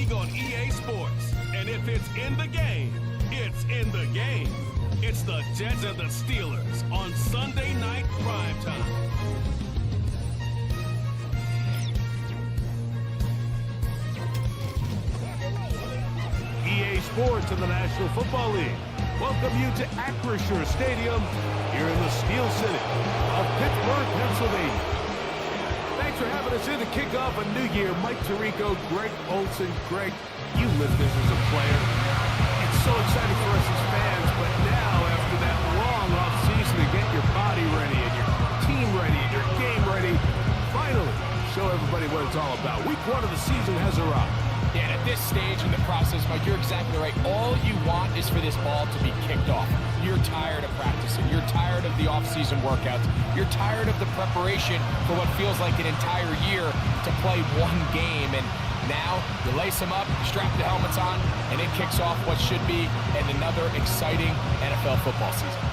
happening on EA Sports. And if it's in the game, it's in the game. It's the Jets and the Steelers on Sunday Night Primetime. EA Sports in the National Football League welcome you to Acrisure Stadium here in the Steel City of Pittsburgh, Pennsylvania. Thanks for having us in to kick off a new year. Mike Tirico, Greg Olson. Greg, you lived this as a player. It's so exciting for us as fans, but now after that long off-season to get your body ready and your team ready and your game ready, finally show everybody what it's all about. Week 1 of the season has arrived. Yeah, and at this stage in the process, Mike, you're exactly right. All you want is for this ball to be kicked off. You're tired of practicing. You're tired of the off-season workouts. You're tired of the preparation for what feels like an entire year to play one game. And now you lace them up, strap the helmets on, and it kicks off what should be another exciting NFL football season.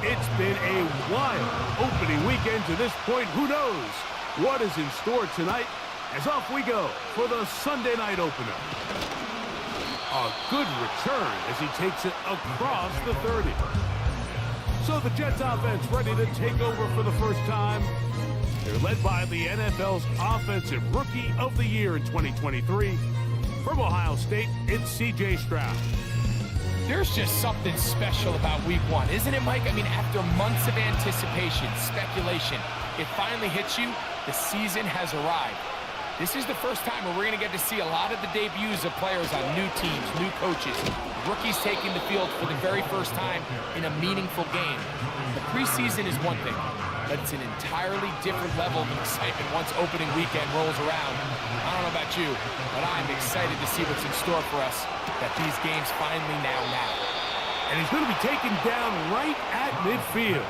It's been a wild opening weekend to this point. Who knows what is in store tonight as off we go for the Sunday night opener. A good return as he takes it across the 30. So the Jets offense ready to take over for the first time. They're led by the NFL's Offensive Rookie of the Year in 2023. From Ohio State, it's C.J. Stroud. There's just something special about week 1, isn't it, Mike? I mean, after months of anticipation, speculation, it finally hits you. The season has arrived. This is the first time where we're going to get to see a lot of the debuts of players on new teams, new coaches, rookies taking the field for the very first time in a meaningful game. The preseason is one thing, but it's an entirely different level of excitement once opening weekend rolls around. I don't know about you, but I'm excited to see what's in store for us that these games finally now matter. And he's going to be taken down right at midfield.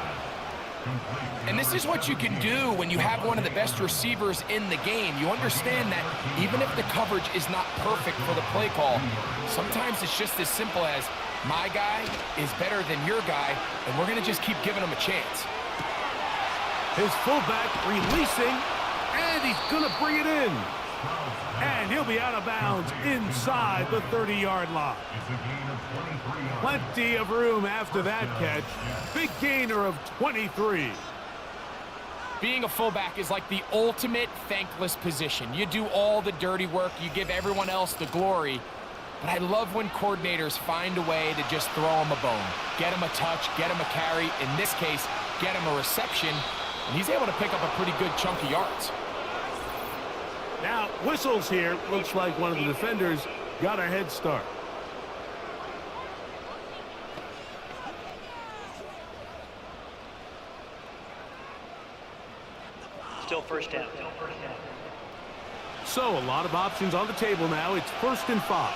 And this is what you can do when you have one of the best receivers in the game. You understand that even if the coverage is not perfect for the play call, sometimes it's just as simple as my guy is better than your guy, and we're going to just keep giving him a chance. His fullback releasing, and he's going to bring it in. And he'll be out of bounds inside the 30-yard line. Plenty of room after that catch. Big gainer of 23. Being a fullback is like the ultimate thankless position. You do all the dirty work. You give everyone else the glory. But I love when coordinators find a way to just throw him a bone. Get him a touch, get him a carry. In this case, get him a reception. And he's able to pick up a pretty good chunk of yards. Now, whistles here. Looks like one of the defenders got a head start. Still first down. So, a lot of options on the table now. It's 1st and 5.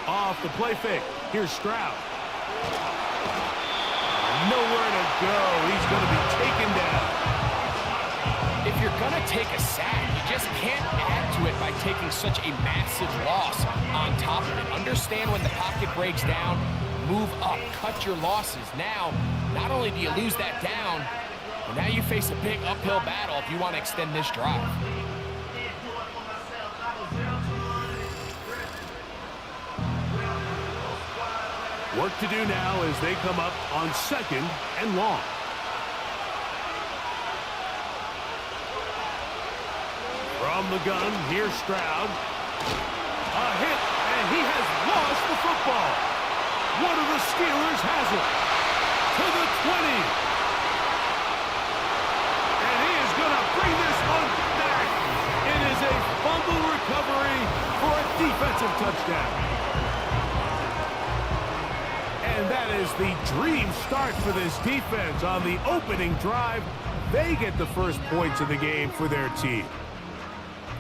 Off the play fake. Here's Stroud. Nowhere to go. He's going to be taken down. If you're going to take a sack, you just can't add to it by taking such a massive loss on top of it. Understand when the pocket breaks down, move up, cut your losses. Now, not only do you lose that down, but now you face a big uphill battle if you want to extend this drive. Work to do now as they come up on 2nd and long. From the gun, here's Stroud. A hit, and he has lost the football. One of the Steelers has it. To the 20. And he is going to bring this one back. It is a fumble recovery for a defensive touchdown. And that is the dream start for this defense on the opening drive. They get the first points of the game for their team.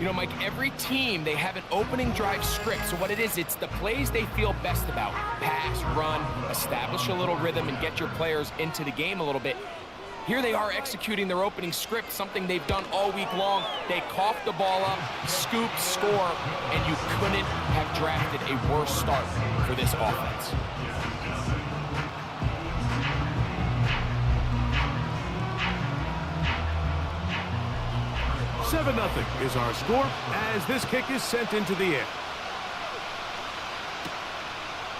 You know, Mike, every team, they have an opening drive script. So what it is, it's the plays they feel best about. Pass, run, establish a little rhythm, and get your players into the game a little bit. Here they are executing their opening script, something they've done all week long. They cough the ball up, scoop, score, and you couldn't have drafted a worse start for this offense. 7-0 is our score as this kick is sent into the air.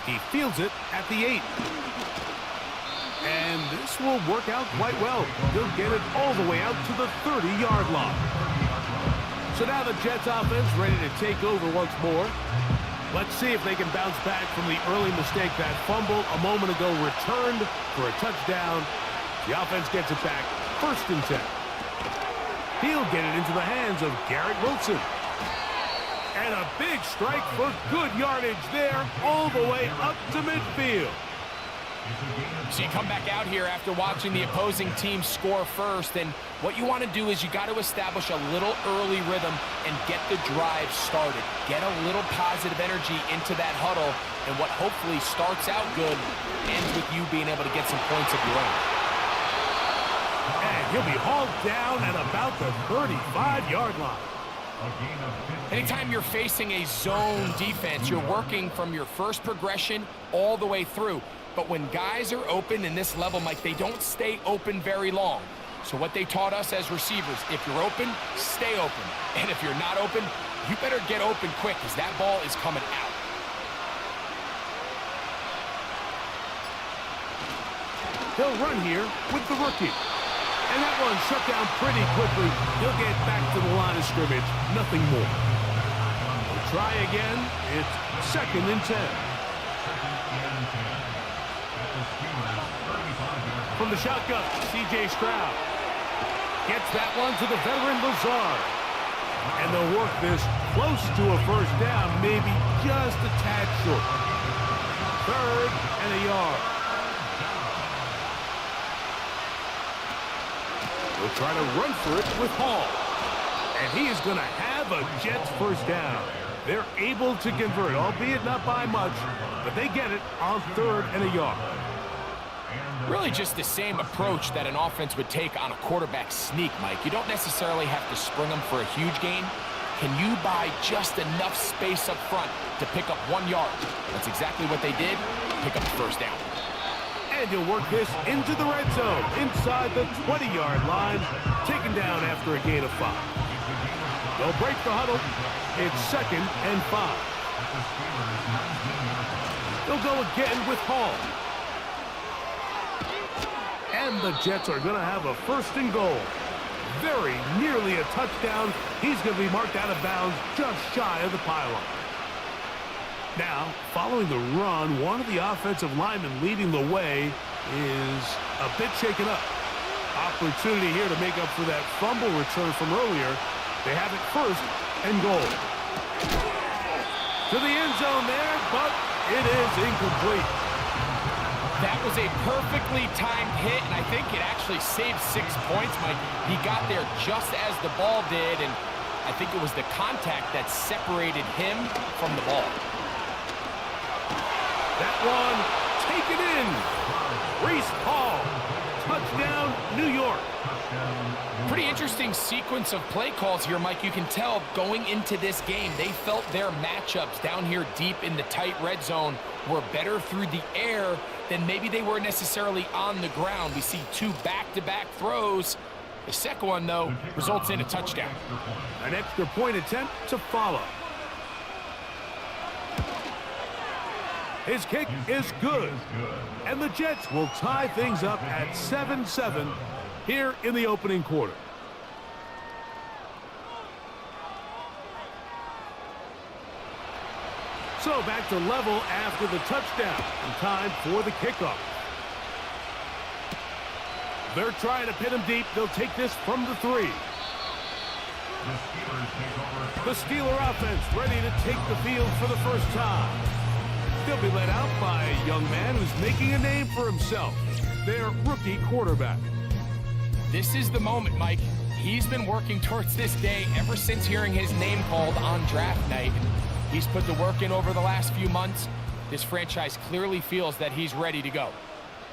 He fields it at the 8. And this will work out quite well. He'll get it all the way out to the 30-yard line. So now the Jets offense ready to take over once more. Let's see if they can bounce back from the early mistake. That fumble a moment ago returned for a touchdown. The offense gets it back. 1st and 10. He'll get it into the hands of Garrett Wilson. And a big strike for good yardage there all the way up to midfield. So you come back out here after watching the opposing team score first, and what you want to do is you got to establish a little early rhythm and get the drive started. Get a little positive energy into that huddle, and what hopefully starts out good ends with you being able to get some points of your own. And he'll be hauled down at about the 35-yard line. Anytime you're facing a zone defense, you're working from your first progression all the way through. But when guys are open in this level, Mike, they don't stay open very long. So what they taught us as receivers, if you're open, stay open. And if you're not open, you better get open quick because that ball is coming out. He'll run here with the rookie. And that one shut down pretty quickly. He'll get back to the line of scrimmage. Nothing more. We'll try again. It's 2nd and 10. From the shotgun, C.J. Stroud. Gets that one to the veteran Lazard. And they'll work this close to a 1st down, maybe just a tad short. 3rd and a yard. We'll try to run for it with Hall. And he is going to have a Jets 1st down. They're able to convert, albeit not by much, but they get it on 3rd and a yard. Really just the same approach that an offense would take on a quarterback sneak, Mike. You don't necessarily have to spring them for a huge gain. Can you buy just enough space up front to pick up 1 yard? That's exactly what they did. Pick up the 1st down. And you'll work this into the red zone, inside the 20-yard line, taken down after a gain of 5. They'll break the huddle. It's 2nd and 5. They'll go again with Hall. And the Jets are going to have a 1st and goal. Very nearly a touchdown. He's going to be marked out of bounds just shy of the pylon. Now, following the run, one of the offensive linemen leading the way is a bit shaken up. Opportunity here to make up for that fumble return from earlier. They have it 1st and goal. To the end zone there, but it is incomplete. That was a perfectly timed hit, and I think it actually saved 6 points, Mike. He got there just as the ball did, and I think it was the contact that separated him from the ball. That one taken in. Reese Hall. Touchdown, New York. Pretty interesting sequence of play calls here, Mike. You can tell going into this game, they felt their matchups down here deep in the tight red zone were better through the air than maybe they were necessarily on the ground. We see 2 back-to-back throws. The second one, though, results in a touchdown. An extra point attempt to follow. His kick is good. And the Jets will tie things up at 7-7 here in the opening quarter. So back to level after the touchdown. And time for the kickoff. They're trying to pin him deep. They'll take this from the 3. The Steeler offense ready to take the field for the 1st time. They'll be led out by a young man who's making a name for himself, their rookie quarterback. This is the moment, Mike. He's been working towards this day ever since hearing his name called on draft night. He's put the work in over the last few months. This franchise clearly feels that he's ready to go.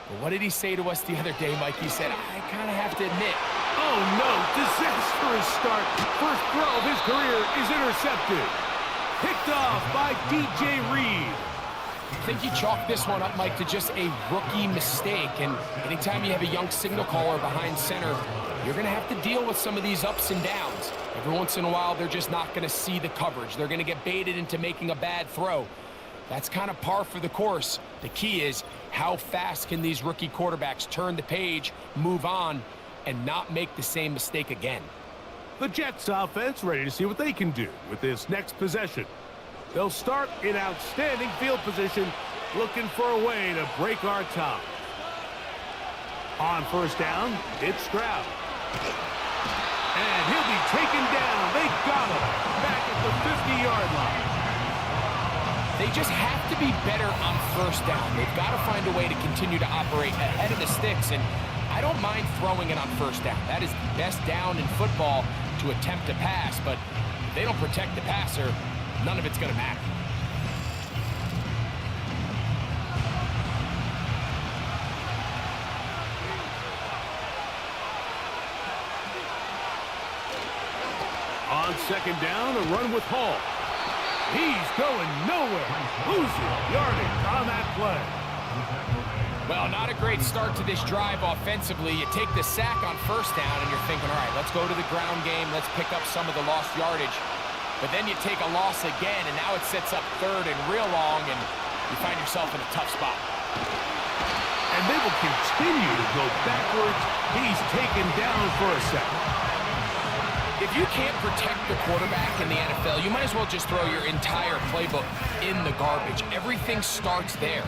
But what did he say to us the other day, Mike? He said, I kind of have to admit. Oh, no. Disastrous start. First throw of his career is intercepted. Picked off by DJ Reed. I think you chalk this one up, Mike, to just a rookie mistake. And anytime you have a young signal caller behind center, you're going to have to deal with some of these ups and downs. Every once in a while, they're just not going to see the coverage. They're going to get baited into making a bad throw. That's kind of par for the course. The key is how fast can these rookie quarterbacks turn the page, move on, and not make the same mistake again. The Jets offense ready to see what they can do with this next possession. They'll start in outstanding field position, looking for a way to break our tie. On first down, it's Stroud. And he'll be taken down. They got him back at the 50-yard line. They just have to be better on first down. They've got to find a way to continue to operate ahead of the sticks, and I don't mind throwing it on first down. That is the best down in football to attempt a pass, but if they don't protect the passer, none of it's going to matter. On second down, a run with Hall. He's going nowhere. Losing yardage on that play. Well, not a great start to this drive offensively. You take the sack on first down, and you're thinking, all right, let's go to the ground game. Let's pick up some of the lost yardage. But then you take a loss again, and now it sets up third and real long, and you find yourself in a tough spot. And they will continue to go backwards. He's taken down for a second. If you can't protect the quarterback in the NFL, you might as well just throw your entire playbook in the garbage. Everything starts there.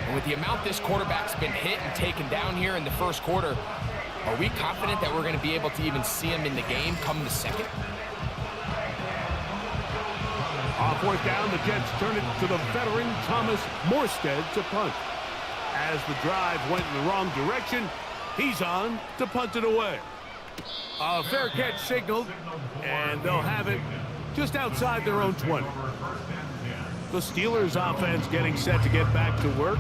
And with the amount this quarterback's been hit and taken down here in the first quarter, are we confident that we're going to be able to even see him in the game come the second? On fourth down, the Jets turn it to the veteran Thomas Morstead to punt. As the drive went in the wrong direction, he's on to punt it away. A fair catch signaled, and they'll have it just outside their own 20. The Steelers offense getting set to get back to work.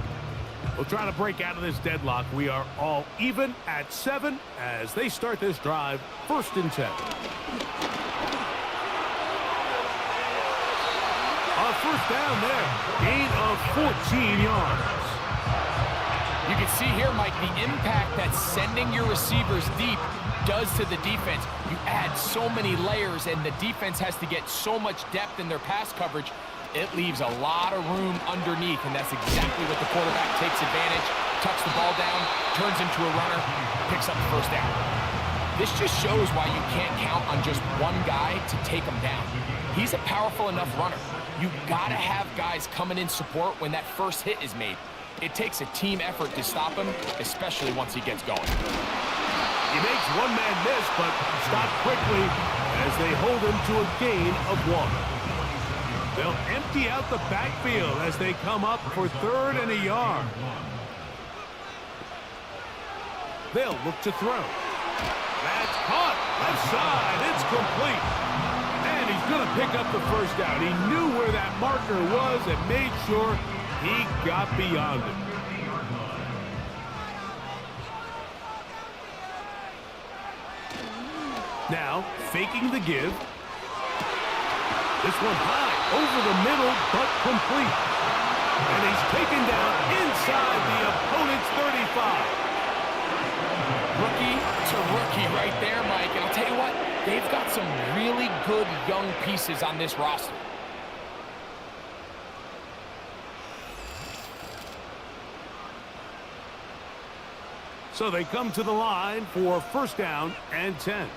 We'll try to break out of this deadlock. We are all even at 7 as they start this drive, 1st and 10. A first down there, gain of 14 yards. You can see here, Mike, the impact that sending your receivers deep does to the defense. You add so many layers, and the defense has to get so much depth in their pass coverage. It leaves a lot of room underneath, and that's exactly what the quarterback takes advantage, tucks the ball down, turns into a runner, picks up the first down. This just shows why you can't count on just one guy to take him down. He's a powerful enough runner. You've got to have guys coming in support when that first hit is made. It takes a team effort to stop him, especially once he gets going. He makes one man miss, but stopped quickly as they hold him to a gain of 1. They'll empty out the backfield as they come up for 3rd and a yard. They'll look to throw. That's caught. Left side. It's complete. And he's going to pick up the first down. He knew where that marker was and made sure he got beyond it. Now, faking the give. This one high, over the middle, but complete. And he's taken down inside the opponent's 35. Rookie to rookie right there, Mike. And I'll tell you what, they've got some really good young pieces on this roster. So they come to the line for 1st down and 10.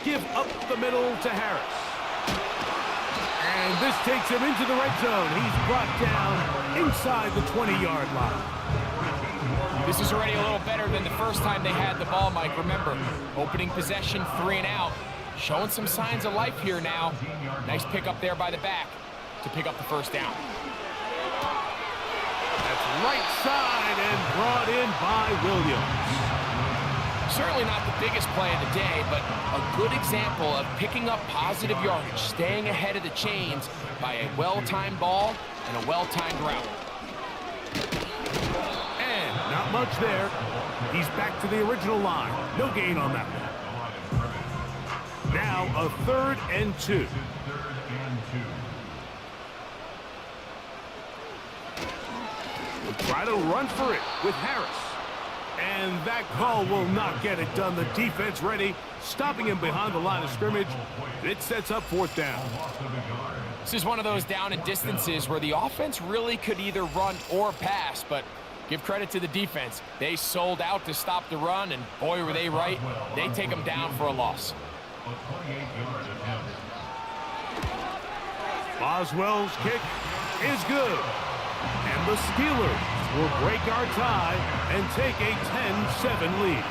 Give up the middle to Harris. And this takes him into the red zone. He's brought down inside the 20-yard line. This is already a little better than the first time they had the ball, Mike. Remember, opening possession, 3 and out. Showing some signs of life here now. Nice pick up there by the back to pick up the first down. That's right side and brought in by Williams. Certainly not the biggest play of the day, but a good example of picking up positive yardage, staying ahead of the chains by a well-timed ball and a well-timed route. And not much there. He's back to the original line. No gain on that one. Now a 3rd and 2. We'll try to run for it with Harris. And that call will not get it done. The defense ready, stopping him behind the line of scrimmage. It sets up 4th down. This is one of those down and distances where the offense really could either run or pass, but give credit to the defense. They sold out to stop the run, and boy, were they right. They take them down for a loss. Boswell's kick is good. And the Steelers will break our tie and take a 10-7 lead.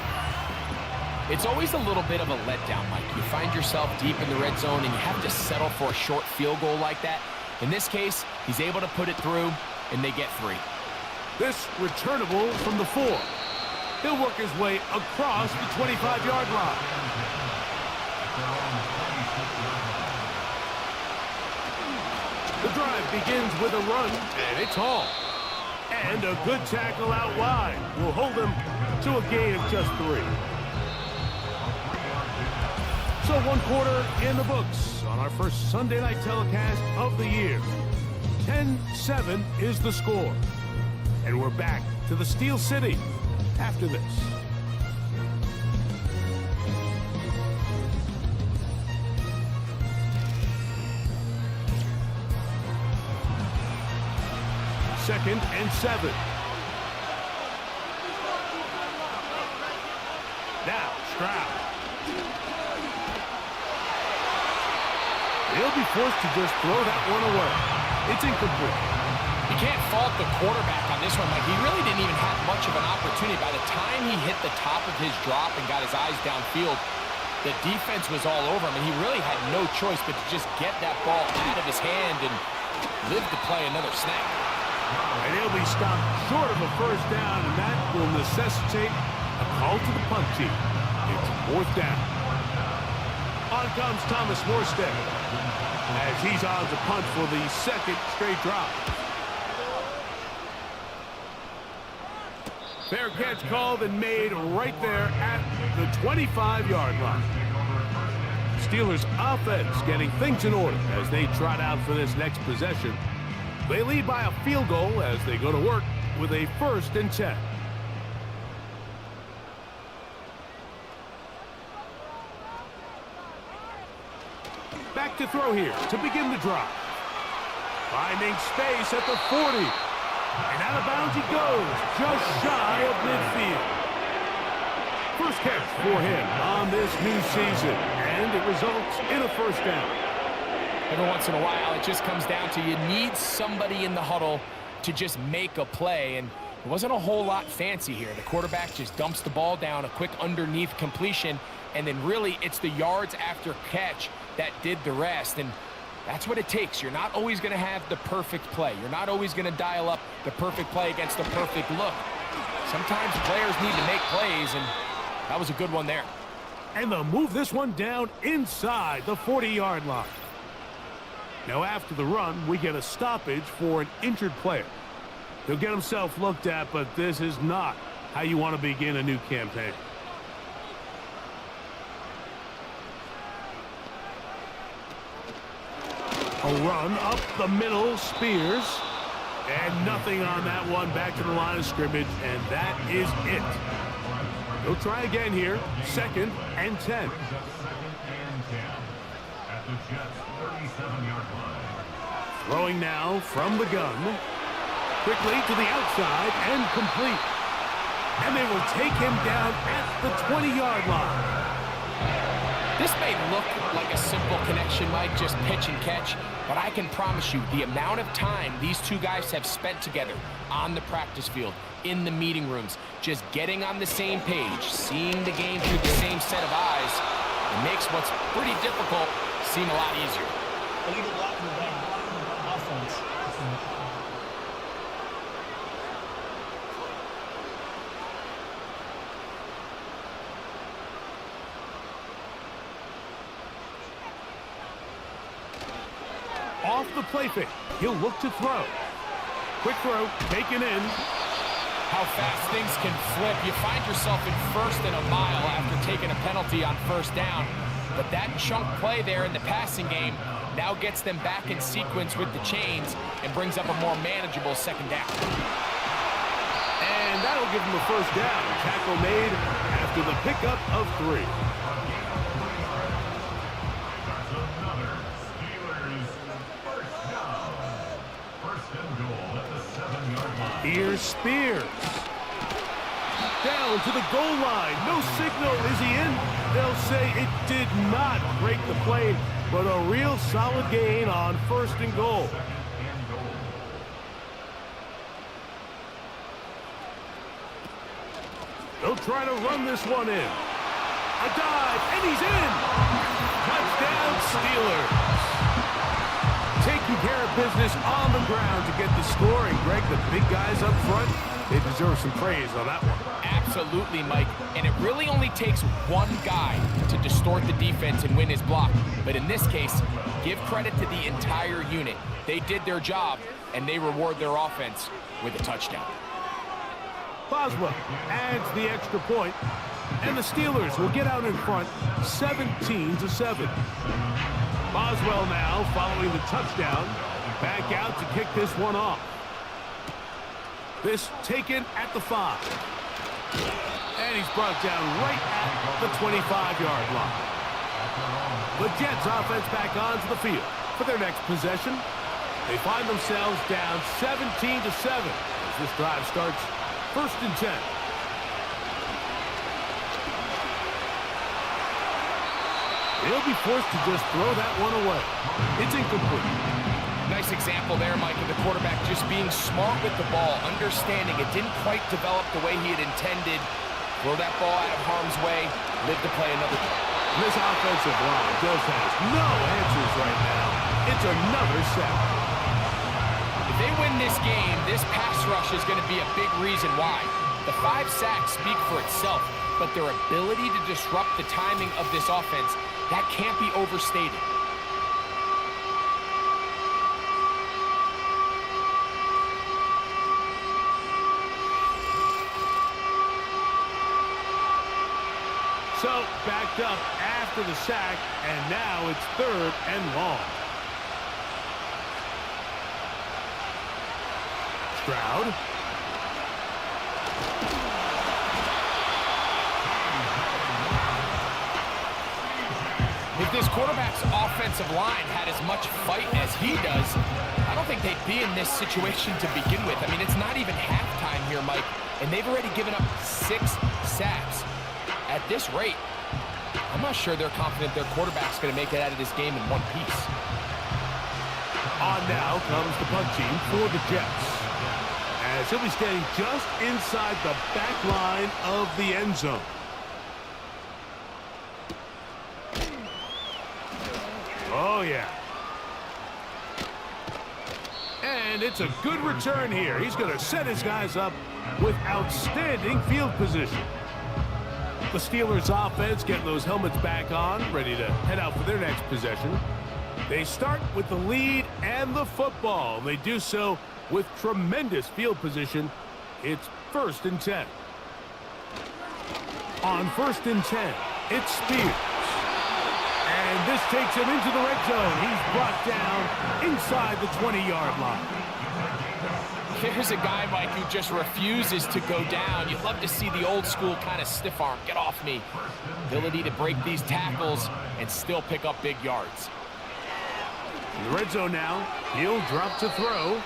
It's always a little bit of a letdown, Mike. You find yourself deep in the red zone and you have to settle for a short field goal like that. In this case, he's able to put it through, and they get 3. This returnable from the 4. He'll work his way across the 25-yard line. The drive begins with a run, and it's all. And a good tackle out wide will hold him to a gain of just 3. So 1 quarter in the books on our first Sunday night telecast of the year. 10-7 is the score. And we're back to the Steel City after this. Second and 7. Now, Stroud. He'll be forced to just throw that one away. It's incomplete. You can't fault the quarterback on this one, Mike. He really didn't even have much of an opportunity. By the time he hit the top of his drop and got his eyes downfield, the defense was all over him, and he really had no choice but to just get that ball out of his hand and live to play another snap. And he'll be stopped short of a 1st down, and that will necessitate a call to the punt team. It's 4th down. On comes Thomas Morstead as he's on to punt for the 2nd straight drop. Fair catch called and made right there at the 25-yard line. Steelers offense getting things in order as they trot out for this next possession. They lead by a field goal as they go to work with a 1st and 10. Back to throw here to begin the drive. Finding space at the 40. And out of bounds he goes, just shy of midfield. First catch for him on this new season, and it results in a 1st down. Every once in a while, it just comes down to you need somebody in the huddle to just make a play, and it wasn't a whole lot fancy here. The quarterback just dumps the ball down, a quick underneath completion, and then really it's the yards after catch that did the rest, and that's what it takes. You're not always going to have the perfect play. You're not always going to dial up the perfect play against the perfect look. Sometimes players need to make plays, and that was a good one there. And they'll move this one down inside the 40-yard line. Now after the run, we get a stoppage for an injured player. He'll get himself looked at, but this is not how you want to begin a new campaign. A run up the middle, Spears. And nothing on that one, back to the line of scrimmage, and that is it. He'll try again here, 2nd and 10. Throwing now from the gun. Quickly to the outside and complete. And they will take him down at the 20-yard line. This may look like a simple connection, Mike, just pitch and catch, but I can promise you the amount of time these two guys have spent together on the practice field, in the meeting rooms, just getting on the same page, seeing the game through the same set of eyes, it makes what's pretty difficult seem a lot easier. off the play fake. He'll look to throw. Quick throw, taken in. How fast things can flip. You find yourself in first and a mile after taking a penalty on first down. But that chunk play there in the passing game now gets them back in sequence with the chains and brings up a more manageable second down. And that'll give them a first down. Tackle made after the pickup of 3. Here's Spears. Down to the goal line. No signal. Is he in? They'll say it did not break the play, but a real solid gain on first and goal. They'll try to run this one in. A dive, and he's in. Touchdown, Steelers. Taking care of business on the ground to get the score. And Greg, the big guys up front, they deserve some praise on that one. Absolutely, Mike. And it really only takes one guy to distort the defense and win his block. But in this case, give credit to the entire unit. They did their job, and they reward their offense with a touchdown. Boswell adds the extra point, and the Steelers will get out in front 17-7. Boswell now following the touchdown, back out to kick this one off. This taken at the 5. And he's brought down right at the 25-yard line. The Jets offense back onto the field for their next possession. They find themselves down 17-7 as this drive starts. First and 10. They'll be forced to just throw that one away. It's incomplete. Nice example there, Mike, of the quarterback just being smart with the ball, understanding it didn't quite develop the way he had intended. Throw that ball out of harm's way, live to play another time. This offensive line just has no answers right now. It's another sack. If they win this game, this pass rush is going to be a big reason why. The 5 sacks speak for itself, but their ability to disrupt the timing of this offense, that can't be overstated. So, backed up after the sack, and now it's 3rd and long. Stroud. If this quarterback's offensive line had as much fight as he does, I don't think they'd be in this situation to begin with. I mean, it's not even halftime here, Mike, and they've already given up 6 sacks. At this rate, I'm not sure they're confident their quarterback's going to make it out of this game in one piece. On now comes the punt team for the Jets, as he'll be standing just inside the back line of the end zone. Oh, yeah. And it's a good return here. He's going to set his guys up with outstanding field position. The Steelers offense getting those helmets back on, ready to head out for their next possession. They start with the lead and the football. They do so with tremendous field position. It's 1st and 10. On 1st and 10, it's Spears. And this takes him into the red zone. He's brought down inside the 20-yard line. Here's a guy, Mike, who just refuses to go down. You'd love to see the old school kind of stiff arm. Get off me. Ability to break these tackles and still pick up big yards. In the red zone now, he'll drop to throw.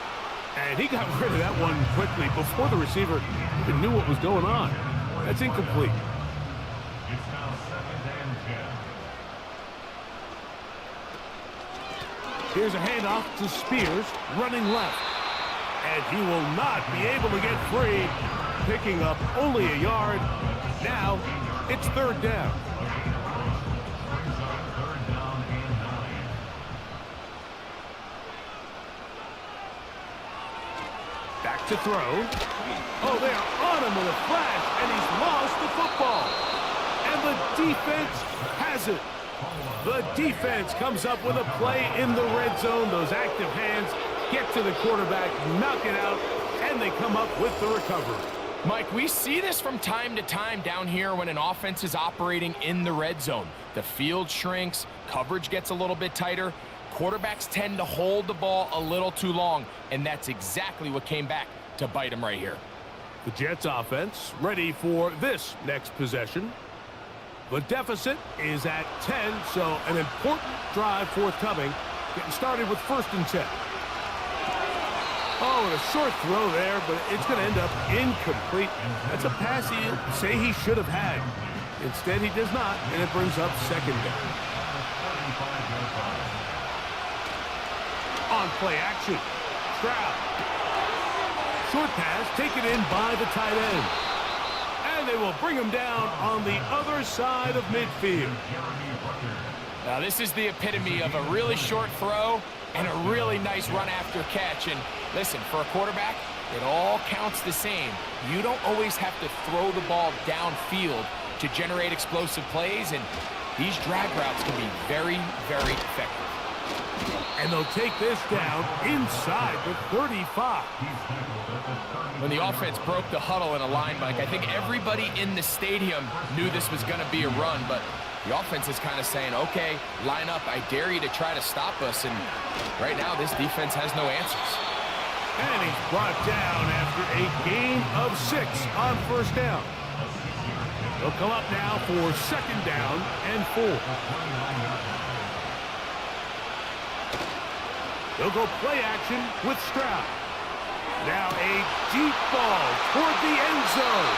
And he got rid of that one quickly before the receiver even knew what was going on. That's incomplete. Here's a handoff to Spears, running left. And he will not be able to get free, picking up only a yard. Now, it's 3rd down. Back to throw. Oh, they are on him with a flash, and he's lost the football. And the defense has it. The defense comes up with a play in the red zone. Those active hands get to the quarterback, knock it out, and they come up with the recovery. Mike, we see this from time to time down here when an offense is operating in the red zone. The field shrinks, coverage gets a little bit tighter, quarterbacks tend to hold the ball a little too long, and that's exactly what came back to bite them right here. The Jets offense ready for this next possession. The deficit is at 10, so an important drive forthcoming. Getting started with 1st and 10. Oh, and a short throw there, but it's going to end up incomplete. That's a pass he'll say he should have had. Instead, he does not, and it brings up 2nd down. On play action, Stroud. Short pass taken in by the tight end. And they will bring him down on the other side of midfield. Now, this is the epitome of a really short throw and a really nice run after catch. And listen, for a quarterback, it all counts the same. You don't always have to throw the ball downfield to generate explosive plays, and these drag routes can be very, very effective. And they'll take this down inside the 35. When the offense broke the huddle in a line, Mike, I think everybody in the stadium knew this was going to be a run, but the offense is kind of saying, okay, line up, I dare you to try to stop us, and right now this defense has no answers. And he's brought down after a gain of 6 on 1st down. They'll come up now for 2nd down and 4. They'll go play action with Stroud. Now a deep ball toward the end zone.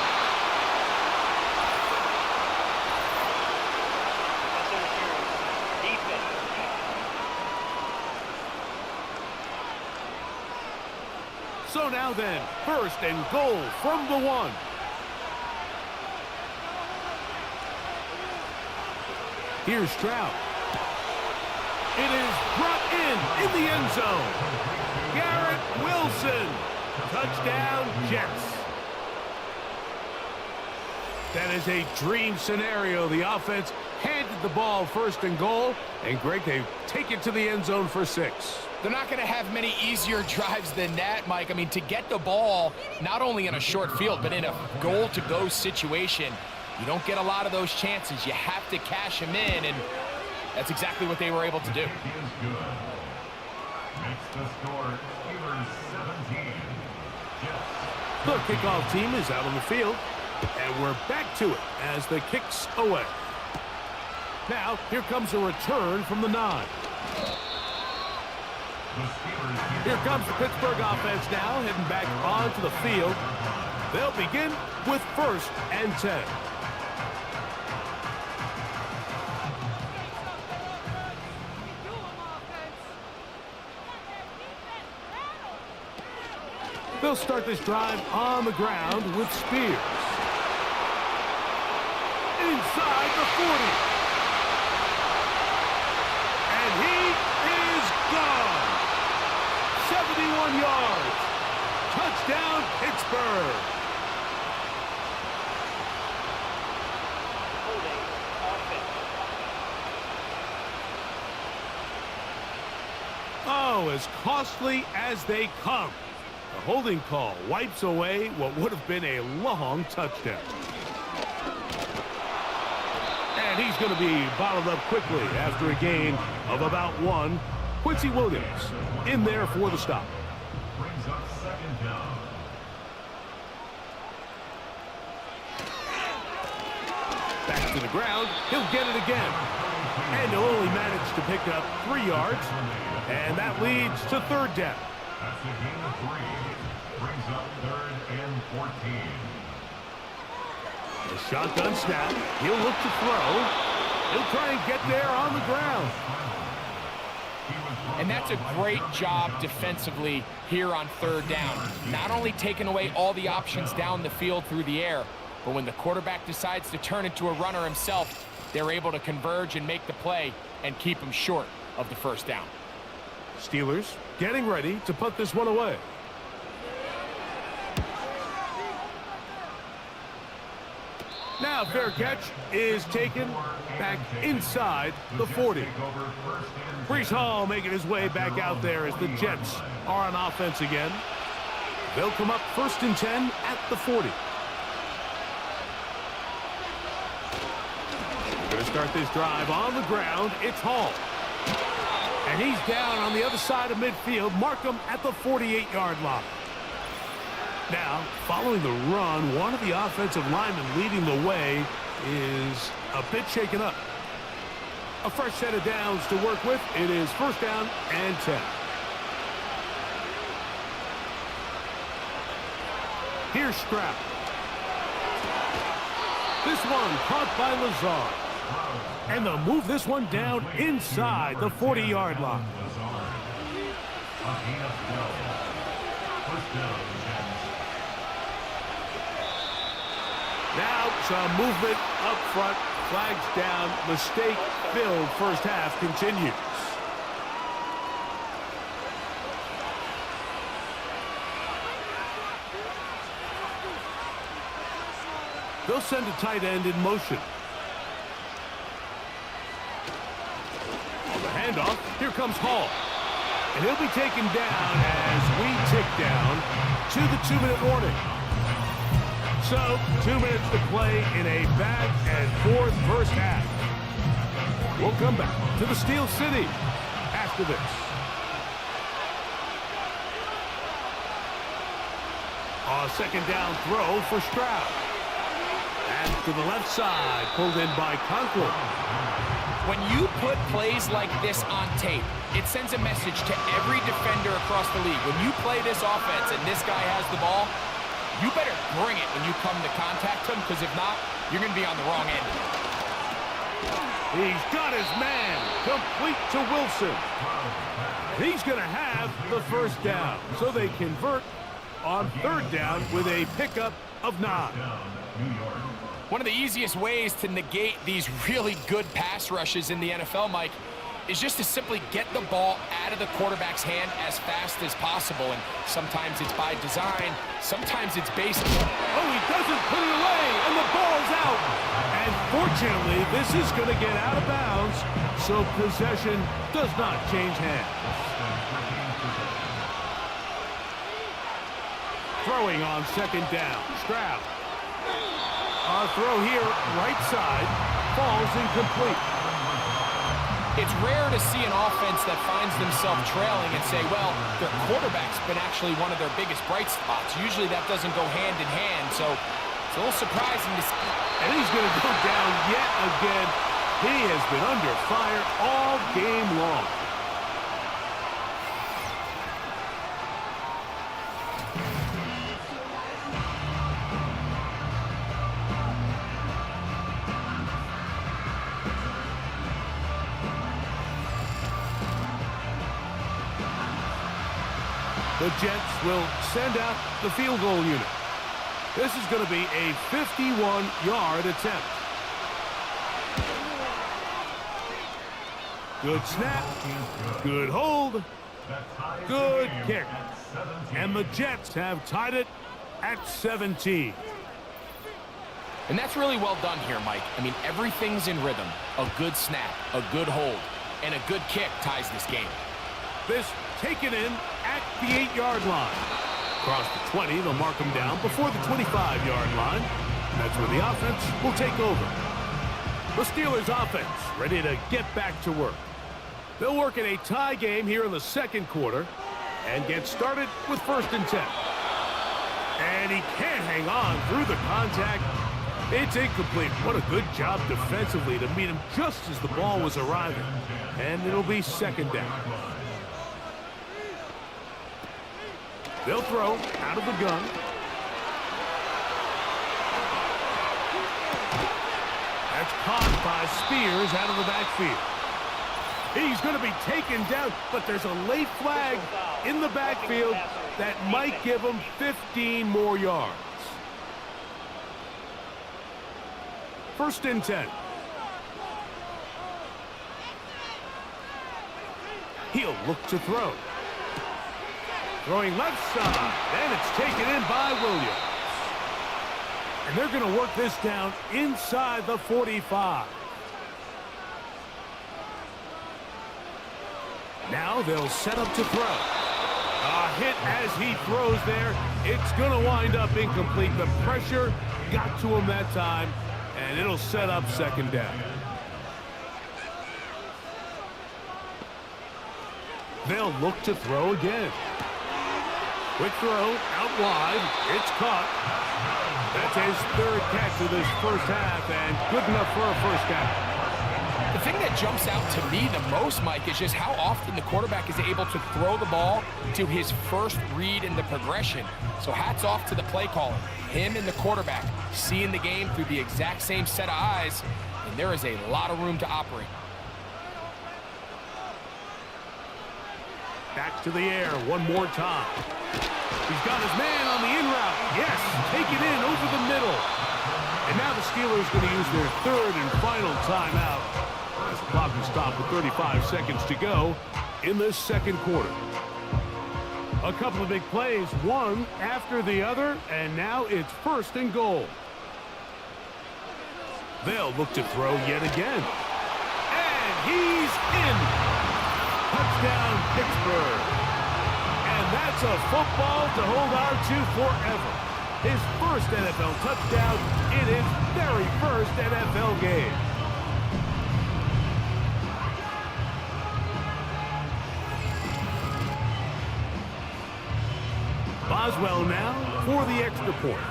So now then, 1st and goal from the 1. Here's Stroud. It is brought in the end zone. Garrett Wilson. Touchdown, Jets. That is a dream scenario. The offense handed the ball 1st and goal. And, Greg, they take it to the end zone for 6. They're not going to have many easier drives than that, Mike. I mean, to get the ball not only in a short field, but in a goal-to-go situation, you don't get a lot of those chances. You have to cash them in, and that's exactly what they were able to do. The kickoff team is out on the field, and we're back to it as the kick's away. Now, here comes a return from the 9. Here comes the Pittsburgh offense now, heading back onto the field. They'll begin with 1st and 10. They'll start this drive on the ground with Spears. Inside the 40. And he is gone. 71 yards. Touchdown, Pittsburgh. Oh, as costly as they come. The holding call wipes away what would have been a long touchdown. And he's going to be bottled up quickly after a gain of about 1. Quincy Williams in there for the stop. Brings up 2nd down. Back to the ground. He'll get it again. And he'll only manage to pick up 3 yards. And that leads to 3rd down. That's a gain of 3. Brings up 3rd and 14. The shotgun snap. He'll look to throw. He'll try and get there on the ground. And that's a great job defensively here on 3rd down. Not only taking away all the options down the field through the air, but when the quarterback decides to turn into a runner himself, they're able to converge and make the play and keep him short of the 1st down. Steelers getting ready to put this one away. Now fair catch is taken back inside the 40. Breece Hall making his way back out there as the Jets are on offense again. They'll come up 1st and 10 at the 40. Going to start this drive on the ground. It's Hall. And he's down on the other side of midfield. Mark him at the 48-yard line. Now, following the run, one of the offensive linemen leading the way is a bit shaken up. A fresh set of downs to work with. It is 1st down and 10. Here's Stroud. This one caught by Lazard. And they'll move this one down inside the 40-yard line. Now some movement up front. Flags down. Mistake-filled first half continues. They'll send a tight end in motion. On the handoff, here comes Hall. And he'll be taken down as we tick down to the 2-minute warning. So, 2 minutes to play in a back-and-forth first half. We'll come back to the Steel City after this. A 2nd down throw for Stroud. And to the left side, pulled in by Conklin. When you put plays like this on tape, it sends a message to every defender across the league. When you play this offense and this guy has the ball, you better bring it when you come to contact him, because if not, you're going to be on the wrong end. He's got his man, complete to Wilson. He's going to have the 1st down, so they convert on 3rd down with a pickup of 9. One of the easiest ways to negate these really good pass rushes in the NFL, Mike, is just to simply get the ball out of the quarterback's hand as fast as possible. And sometimes it's by design, sometimes it's based on... Oh, he doesn't put it away, and the ball's out. And fortunately, this is going to get out of bounds, so possession does not change hands. Throwing on 2nd down, Stroud. A throw here, right side, falls incomplete. It's rare to see an offense that finds themselves trailing and say, well, their quarterback's been actually one of their biggest bright spots. Usually that doesn't go hand in hand, so it's a little surprising to see. And he's going to go down yet again. He has been under fire all game long. The Jets will send out the field goal unit. This is going to be a 51-yard attempt. Good snap. Good hold. Good kick. And the Jets have tied it at 17. And that's really well done here, Mike. I mean, everything's in rhythm. A good snap, a good hold, and a good kick ties this game. This taken in at the 8-yard line. Across the 20, they'll mark them down before the 25-yard line. And that's where the offense will take over. The Steelers offense ready to get back to work. They'll work in a tie game here in the 2nd quarter and get started with 1st and 10. And he can't hang on through the contact. It's incomplete. What a good job defensively to meet him just as the ball was arriving. And it'll be 2nd down. They'll throw out of the gun. That's caught by Spears out of the backfield. He's going to be taken down, but there's a late flag in the backfield that might give him 15 more yards. 1st and 10. He'll look to throw. Throwing left side, and it's taken in by Williams. And they're going to work this down inside the 45. Now they'll set up to throw. A hit as he throws there. It's going to wind up incomplete. The pressure got to him that time, and it'll set up second down. They'll look to throw again. Quick throw, out wide. It's caught. That's his third catch of this first half, and good enough for a first down. The thing that jumps out to me the most, Mike, is just how often the quarterback is able to throw the ball to his first read in the progression. So hats off to the play caller. Him and the quarterback seeing the game through the exact same set of eyes, and there is a lot of room to operate. Back to the air one more time. He's got his man on the in route. Yes, take it in over the middle. And now the Steelers going to use their third and final timeout. As the clock is stopped with 35 seconds to go in this second quarter. A couple of big plays, one after the other, and now it's first and goal. They'll look to throw yet again. And he's in. Touchdown, Pittsburgh. And that's a football to hold on to forever. His first NFL touchdown in his very first NFL game. Boswell now for the extra point.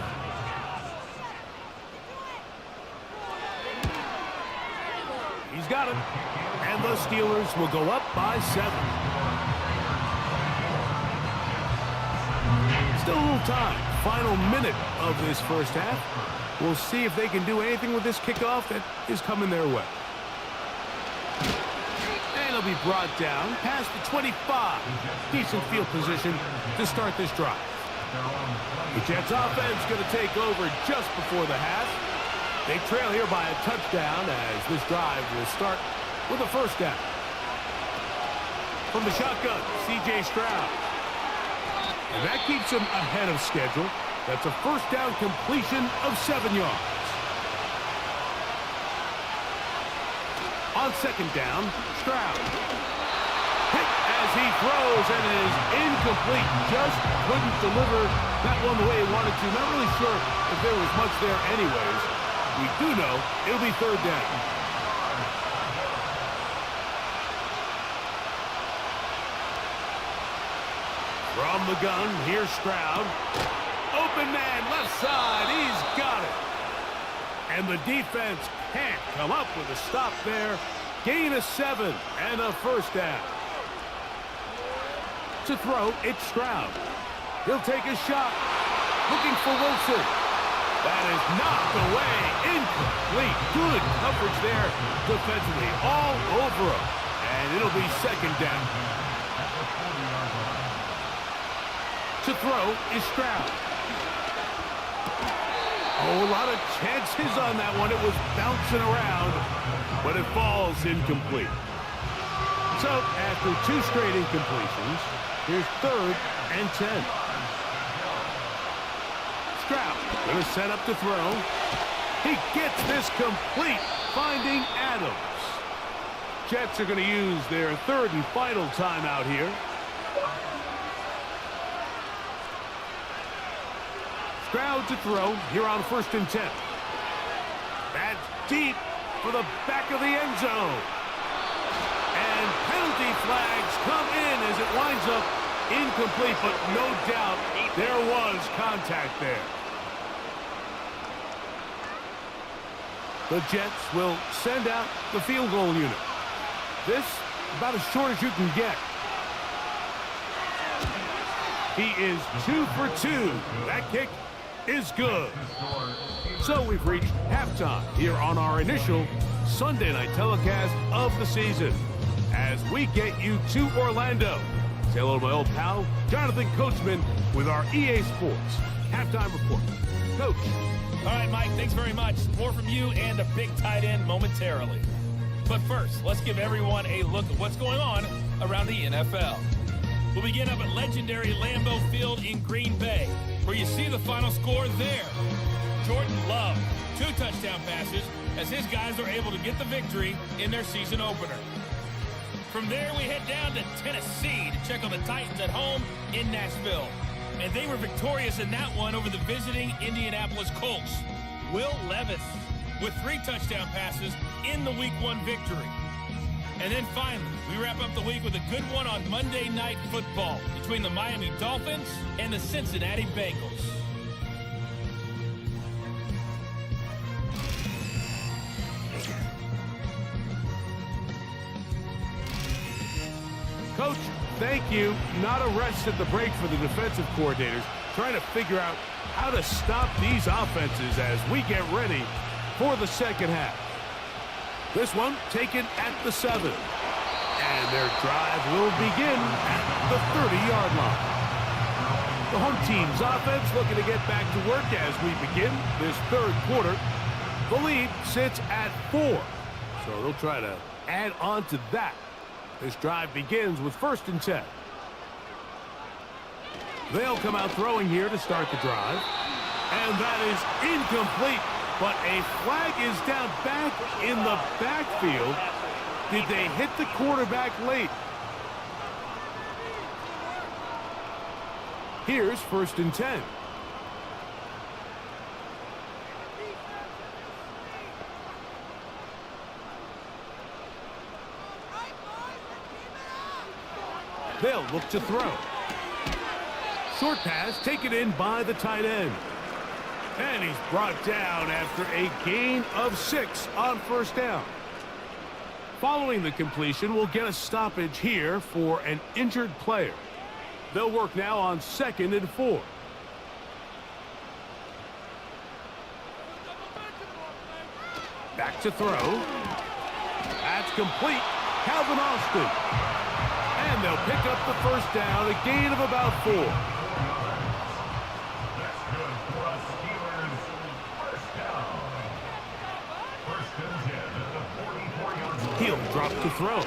He's got it. And the Steelers will go up by 7. Still a little time. Final minute of this first half. We'll see if they can do anything with this kickoff that is coming their way. And it'll be brought down past the 25. Decent field position to start this drive. The Jets offense going to take over just before the half. They trail here by a touchdown as this drive will start with a first down. From the shotgun, C.J. Stroud. And that keeps him ahead of schedule. That's a first down completion of 7 yards. On second down, Stroud. Hit as he throws, and it is incomplete. Just couldn't deliver that one the way he wanted to. Not really sure if there was much there anyways. We do know it'll be third down. From the gun, here's Stroud. Open man, left side, he's got it. And the defense can't come up with a stop there. Gain of 7 and a first down. To throw, it's Stroud. He'll take a shot. Looking for Wilson. That is knocked away. Incomplete. Good coverage there defensively. All over him. And it'll be second down. To throw is Stroud. Oh, a lot of chances on that one. It was bouncing around, but it falls incomplete. So, after 2 straight incompletions, here's third and 10. Stroud going to set up to throw. He gets this complete, finding Adams. Jets are going to use their third and final timeout here. Stroud to throw here on first and 10. That's deep for the back of the end zone. And penalty flags come in as it winds up incomplete, but no doubt there was contact there. The Jets will send out the field goal unit. This about as short as you can get. He is 2 for 2. That kick is good. So we've reached halftime here on our initial Sunday night telecast of the season as we get you to Orlando. Say hello to my old pal, Jonathan Coachman, with our EA Sports halftime report. Coach. All right, Mike, thanks very much. More from you and a big tight end momentarily. But first, let's give everyone a look at what's going on around the NFL. We'll begin up at legendary Lambeau Field in Green Bay, where you see the final score there. Jordan Love. 2 touchdown passes as his guys are able to get the victory in their season opener. From there, we head down to Tennessee to check on the Titans at home in Nashville. And they were victorious in that one over the visiting Indianapolis Colts. Will Levis with 3 touchdown passes in the Week 1 victory. And then finally, we wrap up the week with a good one on Monday Night Football between the Miami Dolphins and the Cincinnati Bengals. Coach, thank you. Not a rest at the break for the defensive coordinators, trying to figure out how to stop these offenses as we get ready for the second half. This one taken at the 7. And their drive will begin at the 30-yard line. The home team's offense looking to get back to work as we begin this third quarter. The lead sits at 4. So they'll try to add on to that. This drive begins with 1st and 10. They'll come out throwing here to start the drive. And that is incomplete. But a flag is down back in the backfield. Did they hit the quarterback late? Here's 1st and 10. They'll look to throw. Short pass taken in by the tight end. And he's brought down after a gain of 6 on 1st down. Following the completion, we'll get a stoppage here for an injured player. They'll work now on 2nd and 4. Back to throw. That's complete. Calvin Austin. And they'll pick up the 1st down, a gain of about 4. That's good for us Steelers. 1st down. 1st and 10 at the 44-yard line. He'll drop to throw.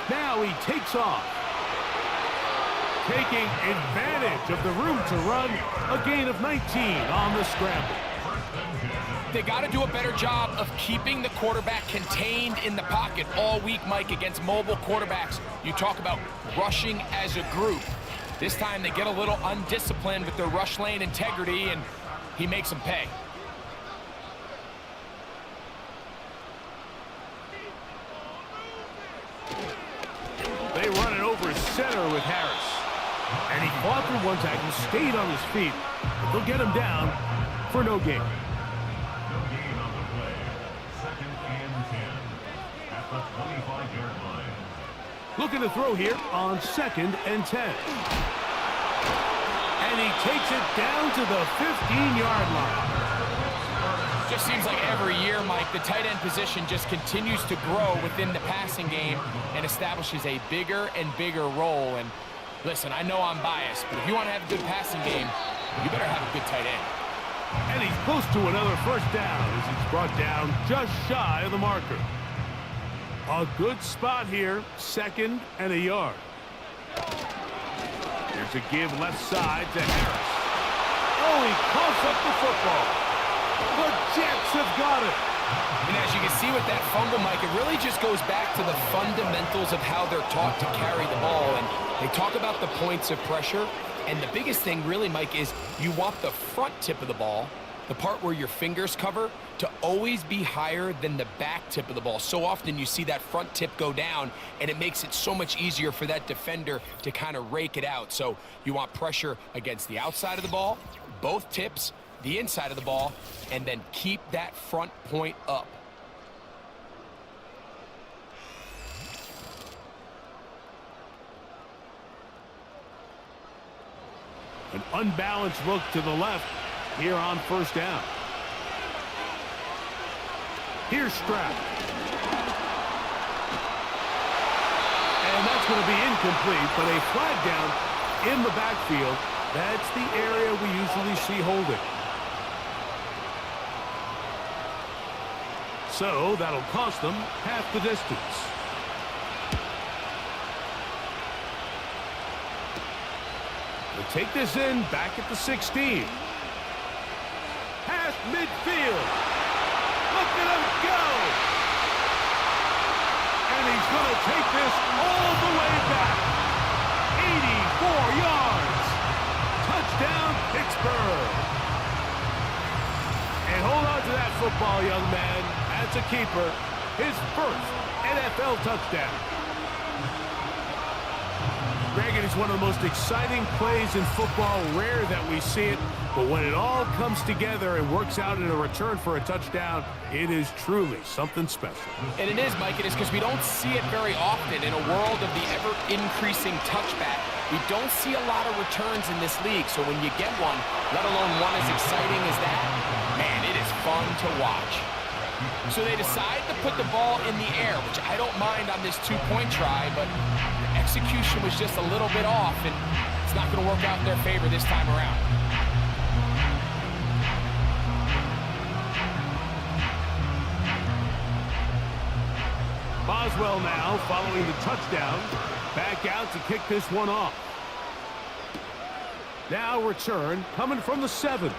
Now he takes off. Taking advantage of the room to run, a gain of 19 on the scramble. They got to do a better job of keeping the quarterback contained in the pocket all week, Mike, against mobile quarterbacks. You talk about rushing as a group. This time they get a little undisciplined with their rush lane integrity, and he makes them pay. They run it over center with Harris. And he fought through one tackle, stayed on his feet. But they'll get him down for no gain. No gain on the play. 2nd and 10 at the 25-yard line. Looking to throw here on 2nd and 10. And he takes it down to the 15-yard line. Just seems like every year, Mike, the tight end position just continues to grow within the passing game and establishes a bigger and bigger role. And listen, I know I'm biased, but if you want to have a good passing game, you better have a good tight end. And he's close to another 1st down as he's brought down just shy of the marker. A good spot here, 2nd and a yard. Here's a give left side to Harris. Oh, he coughs up the football. The Jets have got it. And as you can see with that fumble, Mike, it really just goes back to the fundamentals of how they're taught to carry the ball. And they talk about the points of pressure. And the biggest thing really, Mike, is you want the front tip of the ball, the part where your fingers cover, to always be higher than the back tip of the ball. So often you see that front tip go down, and it makes it so much easier for that defender to kind of rake it out. So you want pressure against the outside of the ball, both tips, the inside of the ball, and then keep that front point up. An unbalanced look to the left here on 1st down. Here's Stroud. And that's going to be incomplete, but a flag down in the backfield. That's the area we usually see holding. So that'll cost them half the distance. They'll take this in back at the 16. midfield. Look at him go. And he's going to take this all the way back. 84 yards. Touchdown, Pittsburgh. And hold on to that football, young man. That's a keeper. His first NFL touchdown. Greg, it is one of the most exciting plays in football. Rare that we see it. But when it all comes together and works out in a return for a touchdown, it is truly something special. And it is, Mike. It is because we don't see it very often in a world of the ever-increasing touchback. We don't see a lot of returns in this league. So when you get one, let alone one as exciting as that, man, it is fun to watch. So they decide to put the ball in the air, which I don't mind on this two-point try, but the execution was just a little bit off, and it's not going to work out in their favor this time around. Boswell now, following the touchdown, back out to kick this one off. Now return, coming from the 7.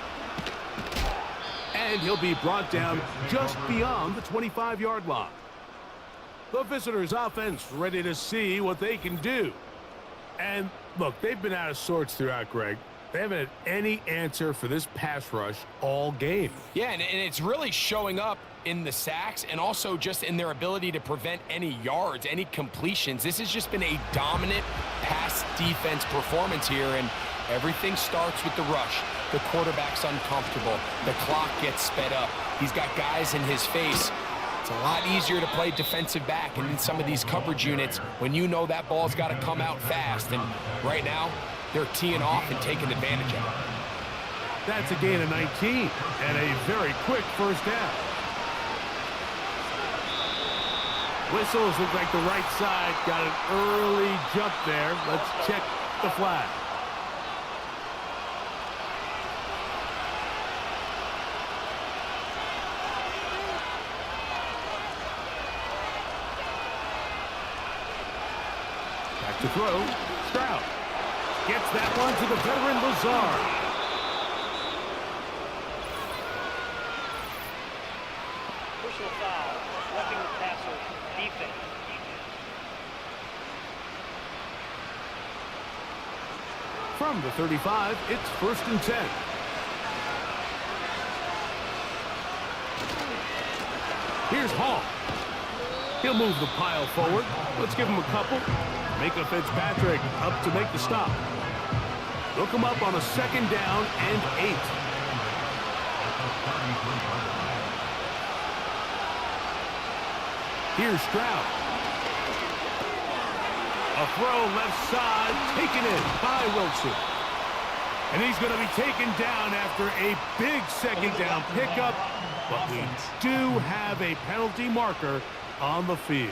And he'll be brought down just beyond the 25-yard line. The visitors' offense ready to see what they can do. And, look, they've been out of sorts throughout, Greg. They haven't had any answer for this pass rush all game. Yeah, and it's really showing up in the sacks and also just in their ability to prevent any yards, any completions. This has just been a dominant pass defense performance here, and everything starts with the rush. The quarterback's uncomfortable. The clock gets sped up. He's got guys in his face. It's a lot easier to play defensive back and in some of these coverage units when you know that ball's got to come out fast. And right now, they're teeing off and taking advantage of it. That's a gain of 19 and a very quick first down. Whistles look like the right side. Got an early jump there. Let's check the flag. Back to throw. Stroud gets that one to the veteran Lazard. Personal foul, roughing the passer, defense. From the 35, it's 1st and 10. Here's Hall. He'll move the pile forward. Let's give him a couple. Micah Fitzpatrick up to make the stop. Look him up on a 2nd down and 8. Here's Stroud. A throw left side, taken in by Wilson. And he's going to be taken down after a big 2nd down pickup. But we do have a penalty marker on the field.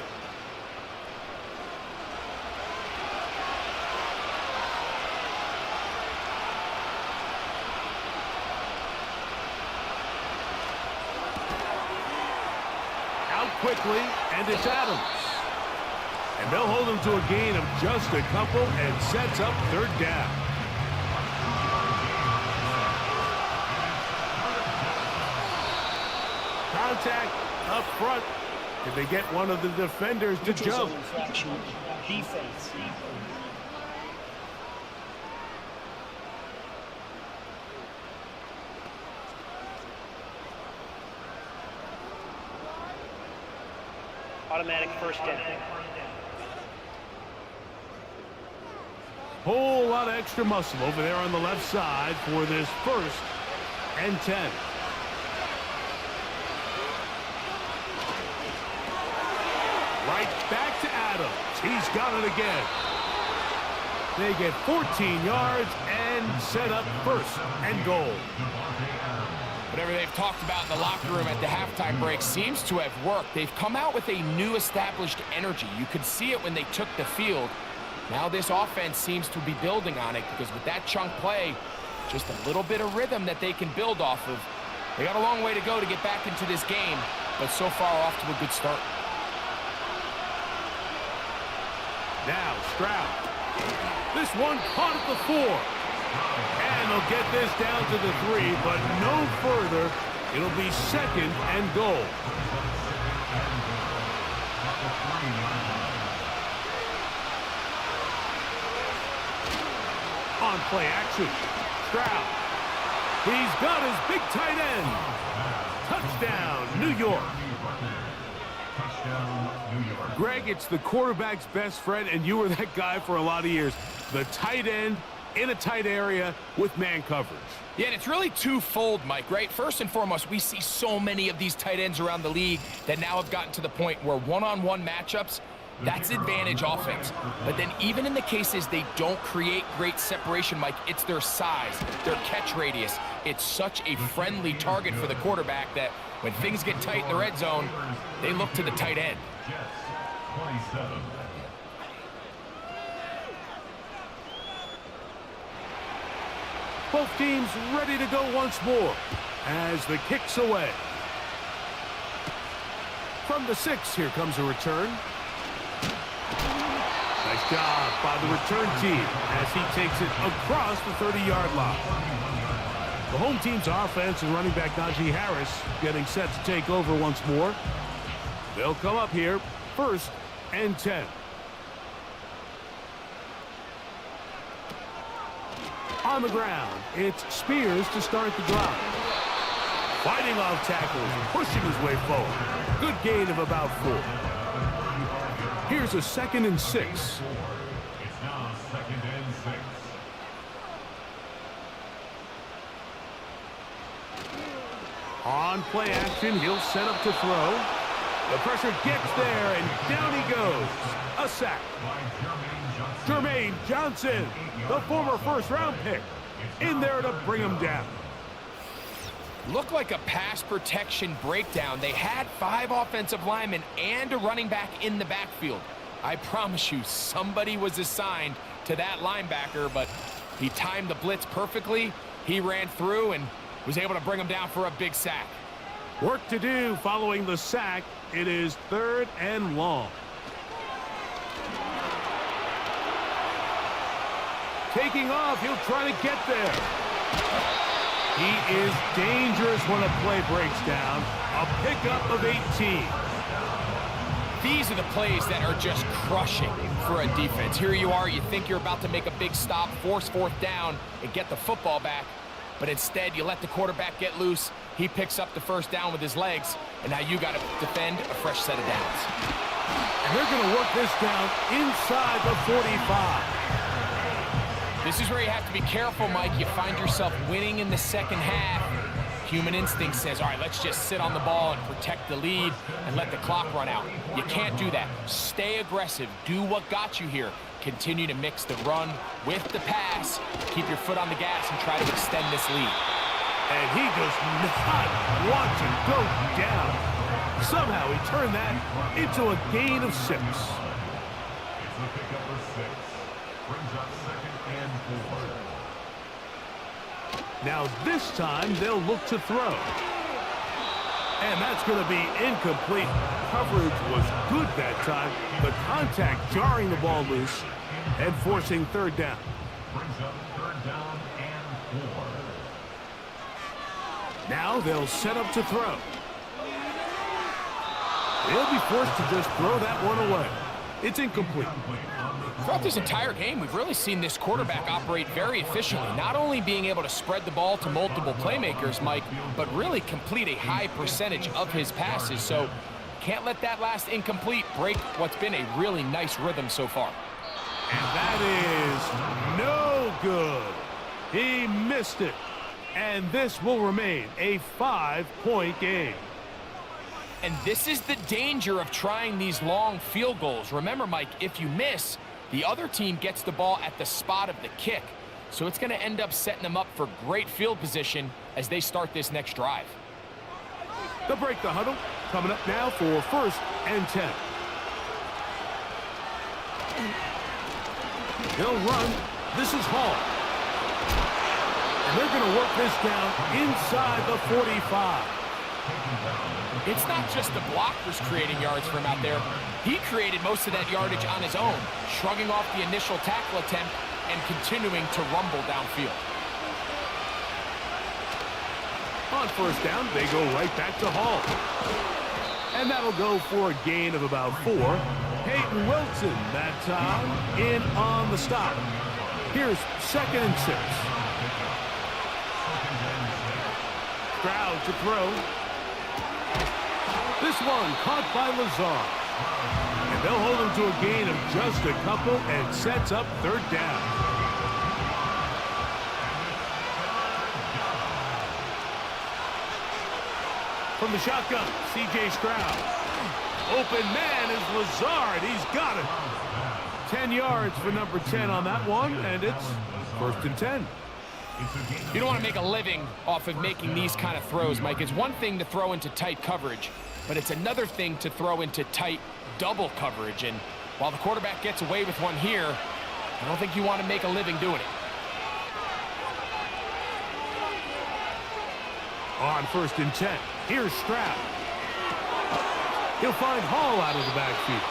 Quickly, and it's Adams. And they'll hold him to a gain of just a couple and sets up 3rd down. Contact up front. Did they get one of the defenders to jump? Defense. Automatic 1st down. Whole lot of extra muscle over there on the left side for this 1st and 10. Right back to Adams. He's got it again. They get 14 yards and set up 1st and goal. Whatever they've talked about in the locker room at the halftime break seems to have worked. They've come out with a new established energy. You could see it when they took the field. Now this offense seems to be building on it because with that chunk play, just a little bit of rhythm that they can build off of. They got a long way to go to get back into this game, but so far off to a good start. Now Stroud. This one caught at the 4. And they'll get this down to the 3, but no further It'll be 2nd and goal. On play action. Stroud. He's got his big tight end. Touchdown, New York. Greg, it's the quarterback's best friend, and you were that guy for a lot of years. The tight end in a tight area with man coverage. Yeah, and it's really twofold, Mike, right? First and foremost, we see so many of these tight ends around the league that now have gotten to the point where one-on-one matchups, that's advantage offense. But then even in the cases they don't create great separation, Mike, it's their size, their catch radius. It's such a friendly target for the quarterback that when things get tight in the red zone, they look to the tight end. Both teams ready to go once more as the kick's away. From the 6, here comes a return. Nice job by the return team as he takes it across the 30-yard line. The home team's offense and running back Najee Harris getting set to take over once more. They'll come up here, 1st and 10. On the ground, it's Spears to start the drive. Fighting off tackles and pushing his way forward. Good gain of about 4. Here's a 2nd and 6. It's now 2nd and 6. On play action, he'll set up to throw. The pressure gets there, and down he goes. A sack. Jermaine Johnson, the former first-round pick, in there to bring him down. Looked like a pass protection breakdown. They had 5 offensive linemen and a running back in the backfield. I promise you, somebody was assigned to that linebacker, but he timed the blitz perfectly. He ran through and was able to bring him down for a big sack. Work to do following the sack. It is 3rd and long. Taking off, he'll try to get there. He is dangerous when a play breaks down. A pickup of 18. These are the plays that are just crushing for a defense. Here you are, you think you're about to make a big stop, force 4th down, and get the football back. But instead, you let the quarterback get loose. He picks up the 1st down with his legs, and now you got to defend a fresh set of downs. And they're going to work this down inside the 45. This is where you have to be careful, Mike. You find yourself winning in the 2nd half. Human instinct says, all right, let's just sit on the ball and protect the lead and let the clock run out. You can't do that. Stay aggressive. Do what got you here. Continue to mix the run with the pass. Keep your foot on the gas and try to extend this lead. And he does not want to go down. Somehow he turned that into a gain of 6. It's the pickup of 6. Brings up 2nd and 4. Now this time they'll look to throw. And that's going to be incomplete. Coverage was good that time. The contact jarring the ball loose and forcing 3rd down. Brings up 3rd down and 4. Now they'll set up to throw. They'll be forced to just throw that one away. It's incomplete. Throughout this entire game, we've really seen this quarterback operate very efficiently, not only being able to spread the ball to multiple playmakers, Mike, but really complete a high percentage of his passes. So can't let that last incomplete break what's been a really nice rhythm so far. And that is no good. He missed it. And this will remain a 5-point game. And this is the danger of trying these long field goals. Remember, Mike, if you miss, the other team gets the ball at the spot of the kick. So it's going to end up setting them up for great field position as they start this next drive. They'll break the huddle. Coming up now for 1st and 10. They'll run. This is Hall. And they're going to work this down inside the 45. It's not just the blockers creating yards for him out there. He created most of that yardage on his own, shrugging off the initial tackle attempt and continuing to rumble downfield. On first down, they go right back to Hall. And that'll go for a gain of about 4. Peyton Wilson, that time, in on the stop. Here's 2nd and 6. Stroud to throw. This one caught by Lazard. And they'll hold him to a gain of just a couple and sets up 3rd down. From the shotgun, C.J. Stroud. Open man is Lazard. He's got it. 10 yards for number 10 on that one, and it's 1st and 10. You don't want to make a living off of making these kind of throws, Mike. It's one thing to throw into tight coverage, but it's another thing to throw into tight double coverage. And while the quarterback gets away with one here, I don't think you want to make a living doing it. On 1st and 10, here's Stroud. He'll find Hall out of the backfield.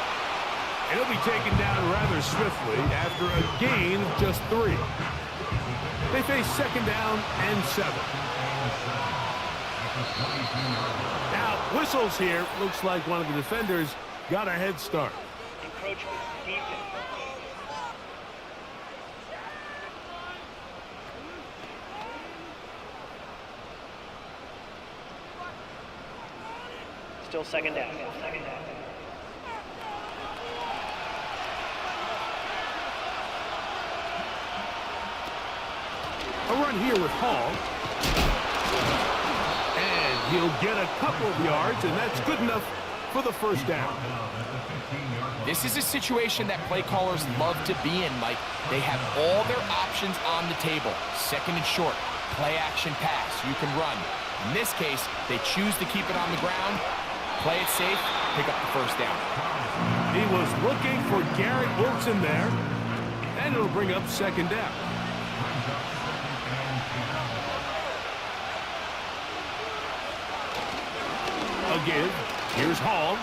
And he'll be taken down rather swiftly after a gain of just 3. They face 2nd down and 7. Now, whistles here. Looks like one of the defenders got a head start. Encroachment, defense. Still 2nd down. A run here with Hall. And he'll get a couple of yards, and that's good enough for the 1st down. This is a situation that play callers love to be in, Mike. They have all their options on the table. 2nd and short, play action pass, you can run. In this case, they choose to keep it on the ground, play it safe, pick up the 1st down. He was looking for Garrett Wilson there, and it'll bring up 2nd down. Again, here's Hall.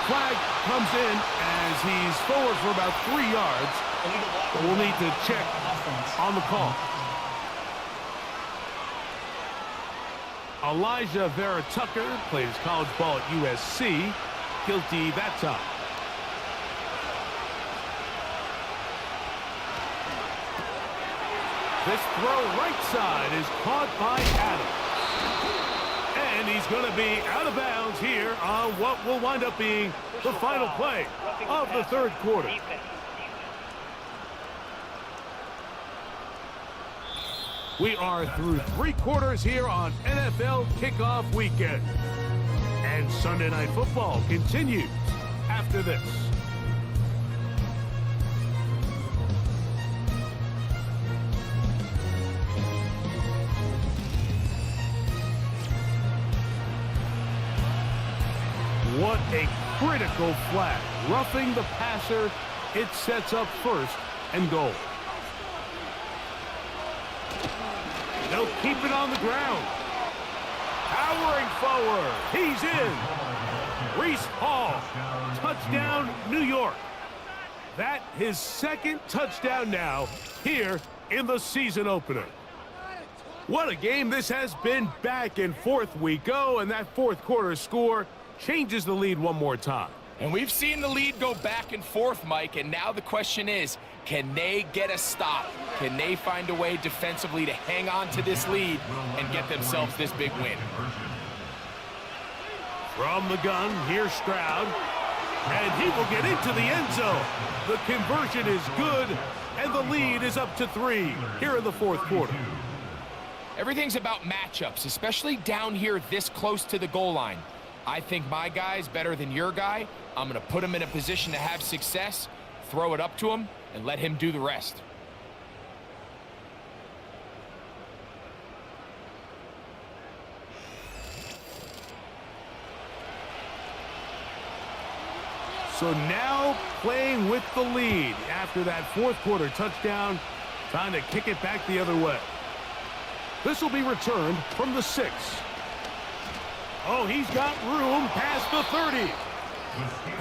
Flag comes in as he's forward for about 3 yards. But we'll need to check on the call. Elijah Vera Tucker plays college ball at USC. Guilty that time. This throw right side is caught by Adams. And he's going to be out of bounds here on what will wind up being the final play of the 3rd quarter. We are through 3 quarters here on NFL Kickoff Weekend. And Sunday Night Football continues after this. What a critical flag. Roughing the passer, it sets up 1st and goal. They'll keep it on the ground. Powering forward. He's in. Breece Hall. Touchdown, New York. That his 2nd touchdown now here in the season opener. What a game this has been. Back and forth we go, and that 4th quarter score changes the lead one more time. And we've seen the lead go back and forth, Mike, and now the question is, can they get a stop? Can they find a way defensively to hang on to this lead and get themselves this big win? From the gun, here's Stroud. And he will get into the end zone. The conversion is good, and the lead is up to 3 here in the 4th quarter. Everything's about matchups, especially down here this close to the goal line. I think my guy's better than your guy. I'm going to put him in a position to have success, throw it up to him, and let him do the rest. So now playing with the lead after that 4th quarter touchdown, trying to kick it back the other way. This will be returned from the 6. Oh, he's got room past the 30.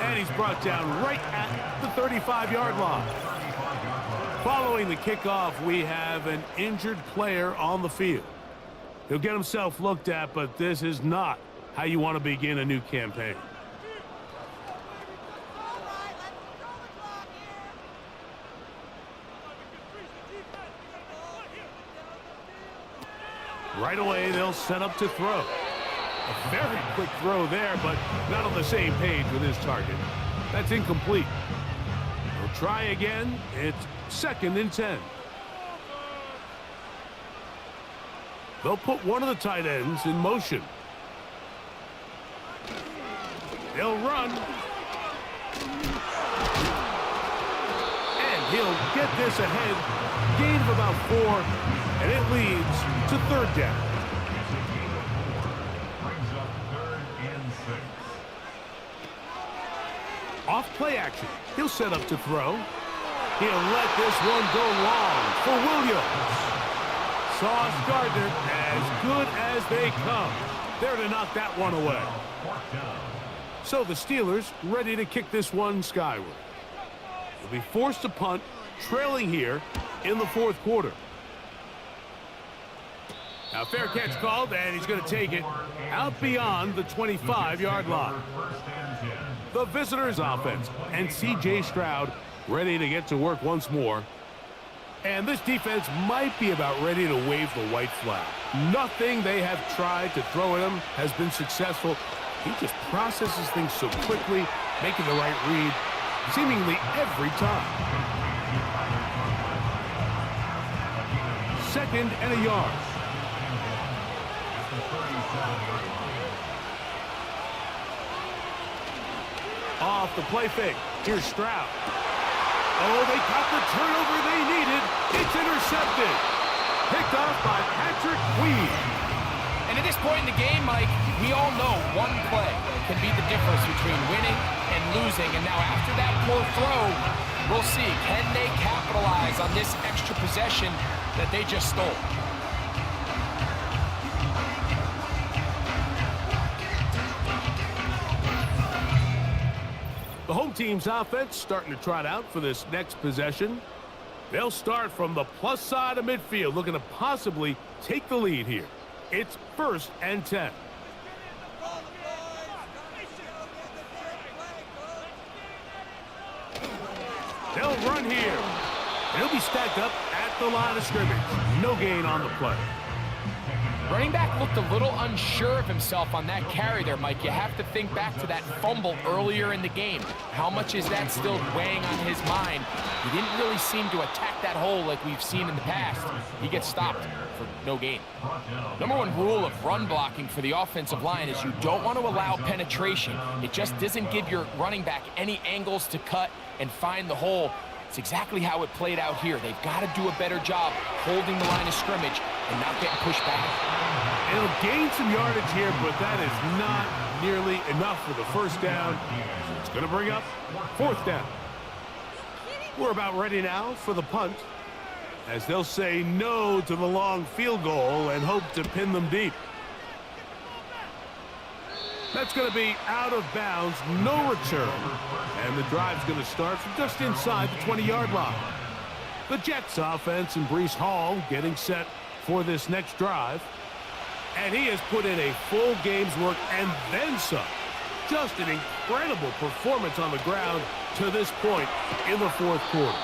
And he's brought down right at the 35-yard line. Following the kickoff, we have an injured player on the field. He'll get himself looked at, but this is not how you want to begin a new campaign. Right away, they'll set up to throw. A very quick throw there, but not on the same page with his target. That's incomplete. They'll try again. It's 2nd and 10. They'll put one of the tight ends in motion. They'll run. And he'll get this ahead. Gain of about 4, and it leads to 3rd down. Brings up 3rd and 6. Off play action. He'll set up to throw. He'll let this one go long for Williams. Sauce Gardner, as good as they come. There to knock that one away. So the Steelers ready to kick this one skyward. They'll be forced to punt, trailing here in the 4th quarter. Now fair catch called, and he's going to take it out beyond the 25-yard line. The visitors' offense and C.J. Stroud ready to get to work once more. And this defense might be about ready to wave the white flag. Nothing they have tried to throw at him has been successful. He just processes things so quickly, making the right read seemingly every time. 2nd and a yard. Off the play fake. Here's Stroud. Oh, they got the turnover they needed. It's intercepted. Picked off by Patrick Weed. And at this point in the game, Mike, we all know one play can be the difference between winning and losing. And now after that poor throw, we'll see. Can they capitalize on this extra possession that they just stole? The home team's offense starting to trot out for this next possession. They'll start from the plus side of midfield, looking to possibly take the lead here. It's 1st and 10. They'll run here. They'll be stacked up at the line of scrimmage. No gain on the play. Running back looked a little unsure of himself on that carry there, Mike. You have to think back to that fumble earlier in the game. How much is that still weighing on his mind? He didn't really seem to attack that hole like we've seen in the past. He gets stopped for no gain. Number 1 rule of run blocking for the offensive line is you don't want to allow penetration. It just doesn't give your running back any angles to cut and find the hole. It's exactly how it played out here. They've got to do a better job holding the line of scrimmage and not getting pushed back. It'll gain some yardage here, but that is not nearly enough for the 1st down. It's going to bring up 4th down. We're about ready now for the punt, as they'll say no to the long field goal and hope to pin them deep. That's going to be out of bounds, no return, and the drive's going to start from just inside the 20-yard line. The Jets offense and Breece Hall getting set for this next drive, and he has put in a full game's work and then some. Just an incredible performance on the ground to this point in the 4th quarter.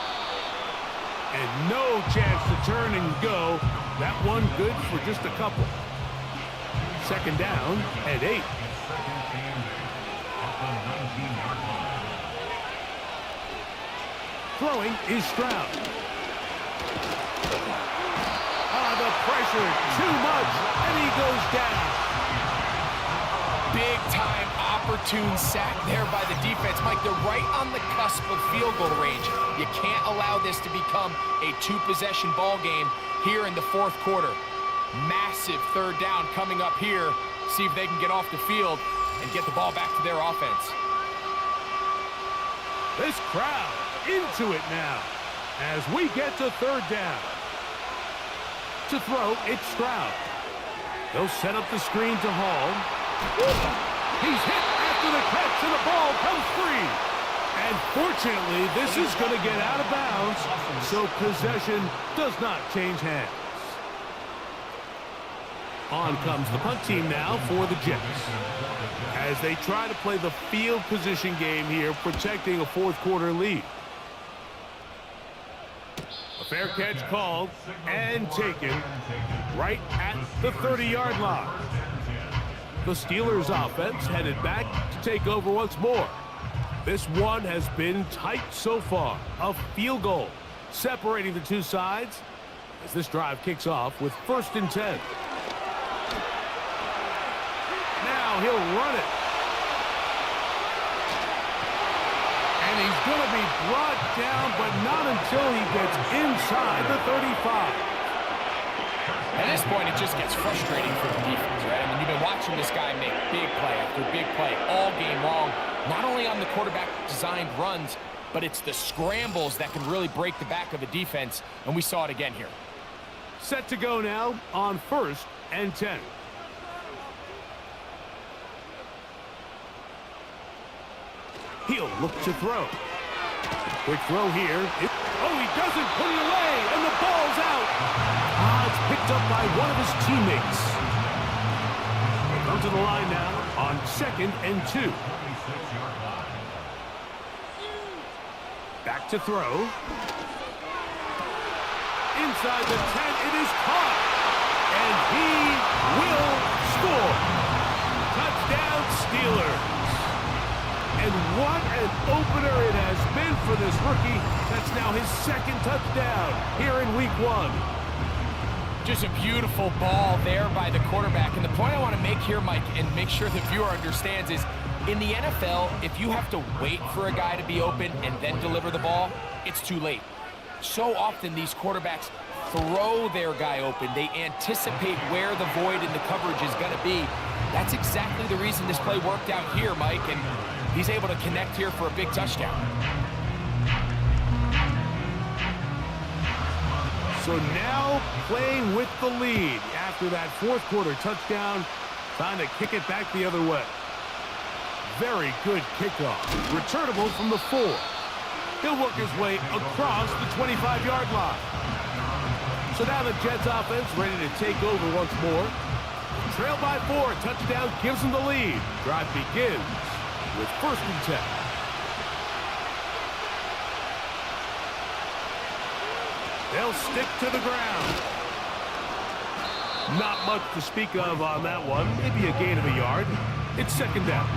And no chance to turn and go. That one good for just a couple. 2nd down and 8. Throwing is Stroud. The pressure, too much, and he goes down. Big-time opportune sack there by the defense. Mike, they're right on the cusp of field goal range. You can't allow this to become a 2-possession ball game here in the 4th quarter. Massive 3rd down coming up here. See if they can get off the field and get the ball back to their offense. This crowd into it now as we get to 3rd down. To throw, it's Stroud. They'll set up the screen to Hall. He's hit after the catch, and the ball comes free. And fortunately, this is going to get out of bounds, so possession does not change hands. On comes the punt team now for the Jets, as they try to play the field position game here, protecting a fourth-quarter lead. A fair catch called and taken right at the 30-yard line. The Steelers offense headed back to take over once more. This one has been tight so far. A field goal separating the two sides as this drive kicks off with 1st and 10. Now he'll run it. And he's going to be brought down, but not until he gets inside the 35. At this point, it just gets frustrating for the defense, right? I mean, you've been watching this guy make big play after big play all game long, not only on the quarterback-designed runs, but it's the scrambles that can really break the back of a defense, and we saw it again here. Set to go now on 1st and 10. He'll look to throw. Quick throw here. Oh, he doesn't put it away, and the ball's out. It's picked up by one of his teammates. They come to the line now on 2nd and 2. Back to throw. Inside the 10, it is caught. And he will score. Touchdown, Steelers. And what an opener it has been for this rookie. That's now his 2nd touchdown here in week 1. Just a beautiful ball there by the quarterback. And the point I want to make here, Mike, and make sure the viewer understands is, in the NFL, if you have to wait for a guy to be open and then deliver the ball, it's too late. So often these quarterbacks throw their guy open. They anticipate where the void in the coverage is going to be. That's exactly the reason this play worked out here, Mike, and he's able to connect here for a big touchdown. So now playing with the lead after that 4th-quarter touchdown, trying to kick it back the other way. Very good kickoff. Returnable from the 4. He'll work his way across the 25-yard line. So now the Jets offense ready to take over once more. Trail by 4. Touchdown gives them the lead. Drive begins with 1st and 10. They'll stick to the ground. Not much to speak of on that one. Maybe a gain of a yard. It's 2nd down.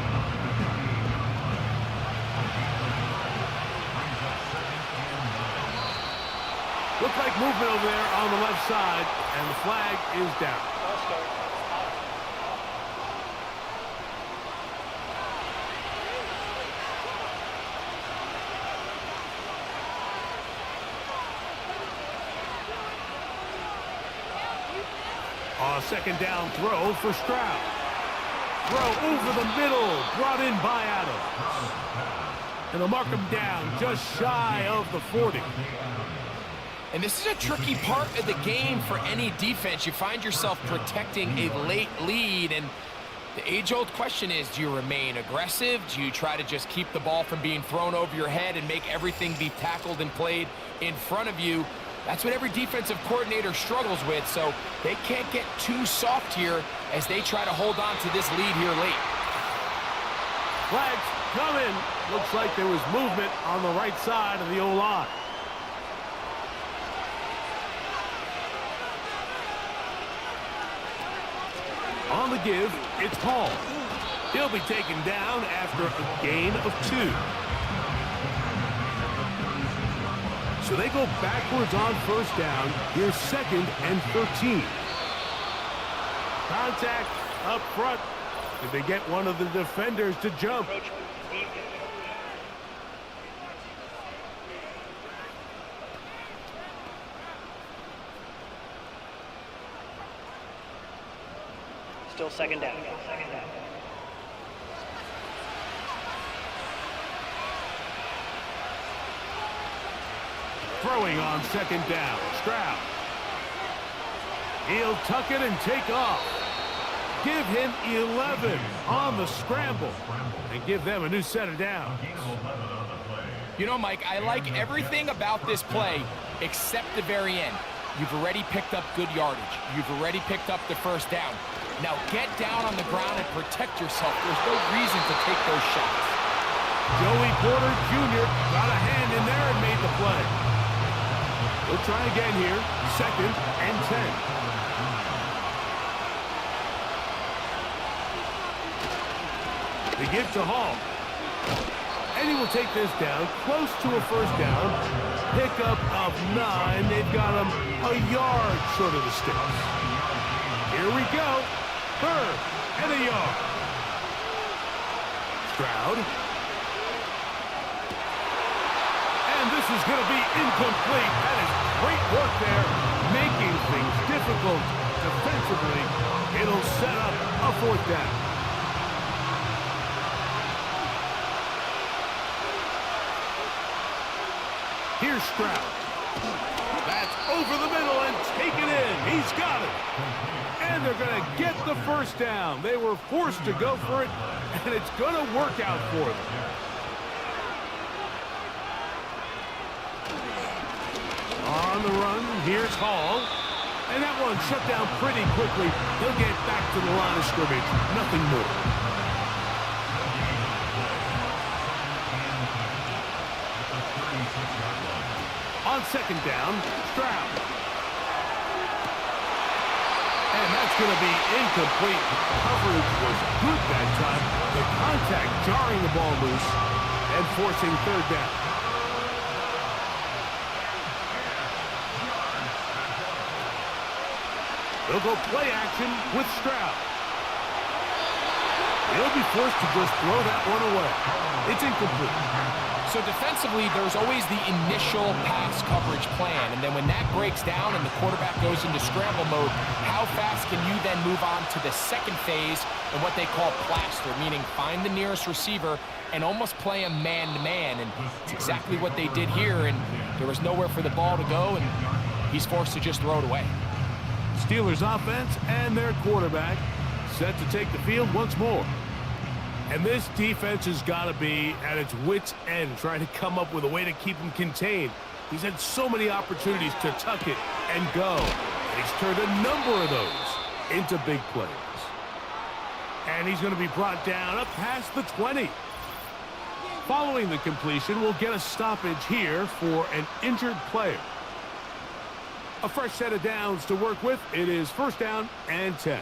Looks like movement over there on the left side, and the flag is down. A 2nd down throw for Stroud. Throw over the middle, brought in by Adams. And they'll mark him down just shy of the 40. And this is a tricky part of the game for any defense. You find yourself protecting a late lead, and the age-old question is, do you remain aggressive? Do you try to just keep the ball from being thrown over your head and make everything be tackled and played in front of you? That's what every defensive coordinator struggles with, so they can't get too soft here as they try to hold on to this lead here late. Flags coming. Looks like there was movement on the right side of the O-line. On the give, it's Hall. He'll be taken down after a gain of 2. So they go backwards on 1st down. Here's 2nd and 13. Contact up front. Did they get one of the defenders to jump? Still 2nd down. Throwing on 2nd down. Stroud. He'll tuck it and take off. Give him 11 on the scramble and give them a new set of downs. You know, Mike, I like everything about this play except the very end. You've already picked up good yardage. You've already picked up the first down. Now get down on the ground and protect yourself. There's no reason to take those shots. Joey Porter Jr. got a hand in there and made the play. We'll try again here. 2nd and 10. They give to Hall. And he will take this down, close to a first down. Pickup of 9. They've got him a yard short of the sticks. Here we go. 3rd and a yard. Stroud. And this is going to be incomplete. That is great work there, making things difficult defensively. It'll set up a 4th down. Here's Stroud. That's over the middle and taken in. He's got it. And they're going to get the first down. They were forced to go for it, and it's going to work out for them. On the run, here's Hall. And that one shut down pretty quickly. He'll get back to the line of scrimmage. Nothing more. On 2nd down, Stroud. And that's going to be incomplete. Coverage was good that time. The contact jarring the ball loose and forcing 3rd down. They'll go play action with Stroud. He'll be forced to just throw that one away. It's incomplete. So defensively, there's always the initial pass coverage plan, and then when that breaks down and the quarterback goes into scramble mode, how fast can you then move on to the second phase and what they call plaster, meaning find the nearest receiver and almost play him man-to-man, and it's exactly what they did here, and there was nowhere for the ball to go, and he's forced to just throw it away. Steelers offense and their quarterback set to take the field once more. And this defense has got to be at its wits' end, trying to come up with a way to keep him contained. He's had so many opportunities to tuck it and go. And he's turned a number of those into big plays. And he's going to be brought down up past the 20. Following the completion, we'll get a stoppage here for an injured player. A fresh set of downs to work with. It is 1st down and 10.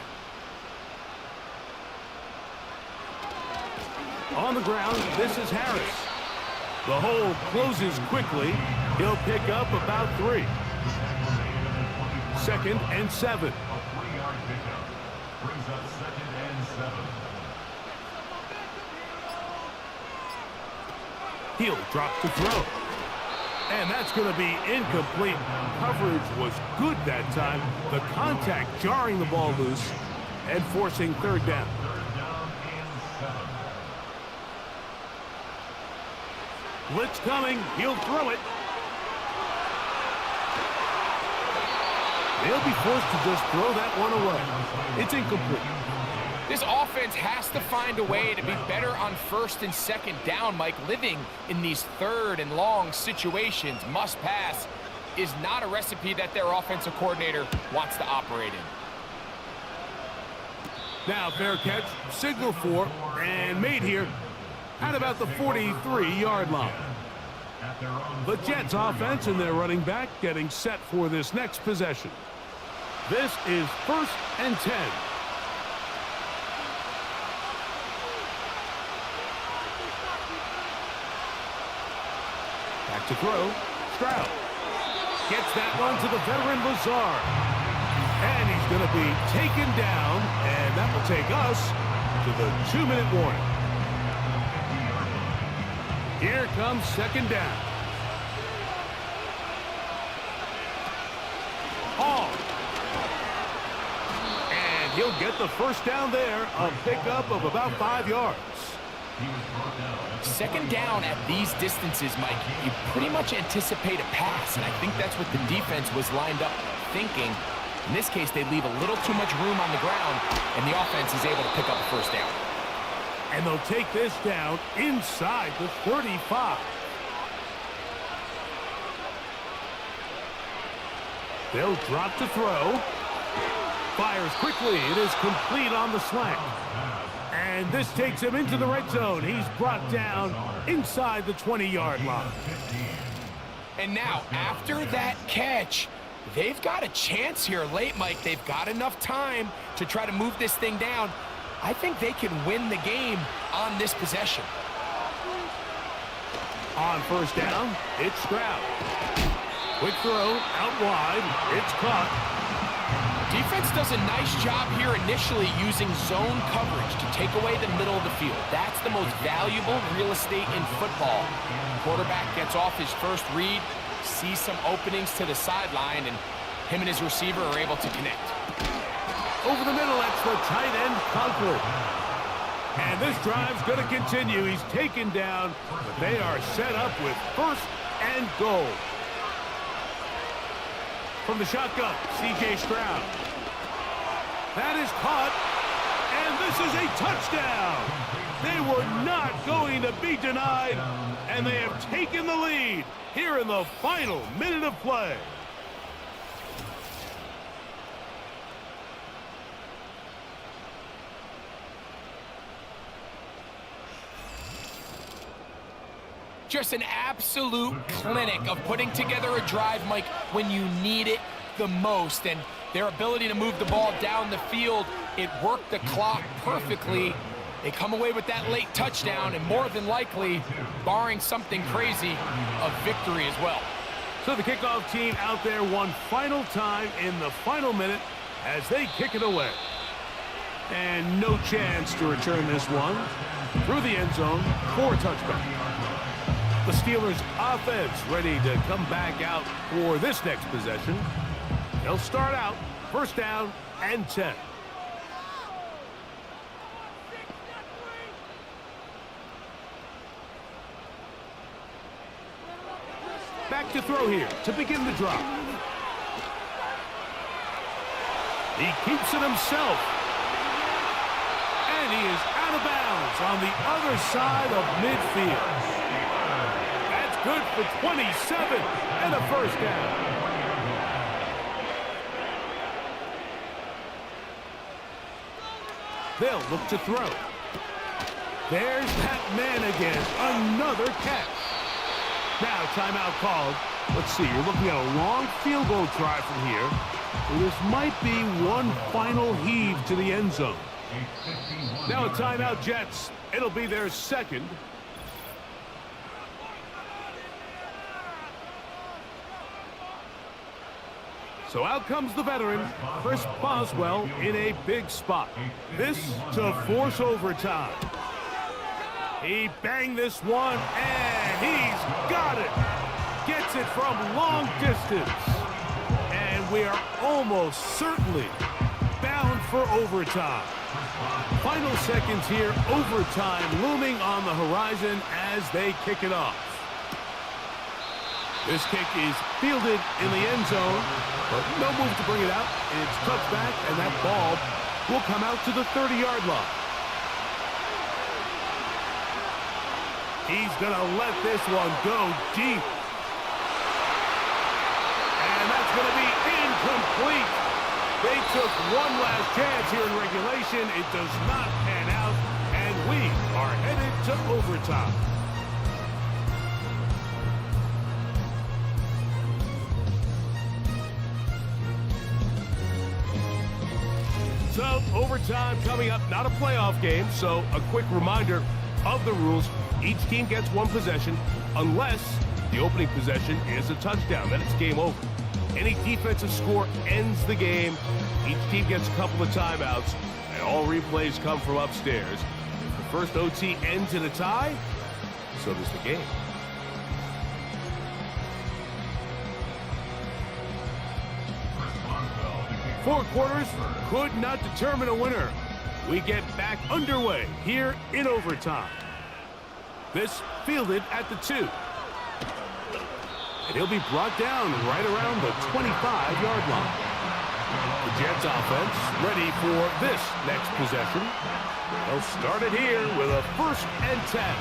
On the ground, this is Harris. The hole closes quickly. He'll pick up about 3. 2nd and 7. A 3-yard pickup brings up 2nd and 7. He'll drop to throw. And that's going to be incomplete. Coverage was good that time. The contact jarring the ball loose and forcing 3rd down. 3rd down and 7. Blitz coming. He'll throw it. They'll be forced to just throw that one away. It's incomplete. This offense has to find a way to be better on 1st and 2nd down, Mike. Living in these 3rd and long situations, must pass, is not a recipe that their offensive coordinator wants to operate in. Now fair catch, signal for, and made here at about the 43-yard line. The Jets offense and their running back getting set for this next possession. This is 1st and 10. Back to throw. Stroud gets that one to the veteran Lazard. And he's going to be taken down, and that will take us to the 2-minute warning. Here comes 2nd down. Hall. And he'll get the first down there, a pickup of about 5 yards. 2nd down at these distances, Mike, you pretty much anticipate a pass, and I think that's what the defense was lined up thinking. In this case, they leave a little too much room on the ground, and the offense is able to pick up a first down. And they'll take this down inside the 35. They'll drop to throw. Fires quickly. It is complete on the slant. And this takes him into the red zone. He's brought down inside the 20-yard line. And now, after that catch, they've got a chance here late, Mike. They've got enough time to try to move this thing down. I think they can win the game on this possession. On first down, it's Stroud. Quick throw, out wide. It's caught. Defense does a nice job here initially using zone coverage to take away the middle of the field. That's the most valuable real estate in football. Quarterback gets off his first read, sees some openings to the sideline, and him and his receiver are able to connect. Over the middle, that's the tight end, Conklin. And this drive's going to continue. He's taken down, but they are set up with first and goal. From the shotgun, C.J. Stroud. That is caught, and this is a touchdown. They were not going to be denied, and they have taken the lead here in the final minute of play. Just an absolute clinic of putting together a drive, Mike, when you need it the most. And their ability to move the ball down the field, it worked the clock perfectly. They come away with that late touchdown, and more than likely, barring something crazy, a victory as well. So the kickoff team out there one final time in the final minute as they kick it away. And no chance to return this one through the end zone for a touchback. The Steelers offense ready to come back out for this next possession. They'll start out first down and 10. Back to throw here to begin the drop. He keeps it himself. And he is out of bounds on the other side of midfield. Good for 27 and a first down. They'll look to throw. There's that man again. Another catch. Now timeout called. Let's see, you're looking at a long field goal try from here. This might be one final heave to the end zone. Now a timeout, Jets. It'll be their second. So out comes the veteran, Chris Boswell, in a big spot. This to force overtime. He banged this one, and he's got it. Gets it from long distance. And we are almost certainly bound for overtime. Final seconds here, overtime looming on the horizon as they kick it off. This kick is fielded in the end zone, but no move to bring it out. It's touched back, and that ball will come out to the 30-yard line. He's going to let this one go deep. And that's going to be incomplete. They took one last chance here in regulation. It does not pan out, and we are headed to overtime. So, overtime coming up, not a playoff game, so a quick reminder of the rules. Each team gets one possession unless the opening possession is a touchdown. Then it's game over. Any defensive score ends the game. Each team gets a couple of timeouts, and all replays come from upstairs. If the first OT ends in a tie, so does the game. Four quarters could not determine a winner. We get back underway here in overtime. This fielded at the 2. And he'll be brought down right around the 25-yard line. The Jets offense ready for this next possession. They'll start it here with a 1st and 10.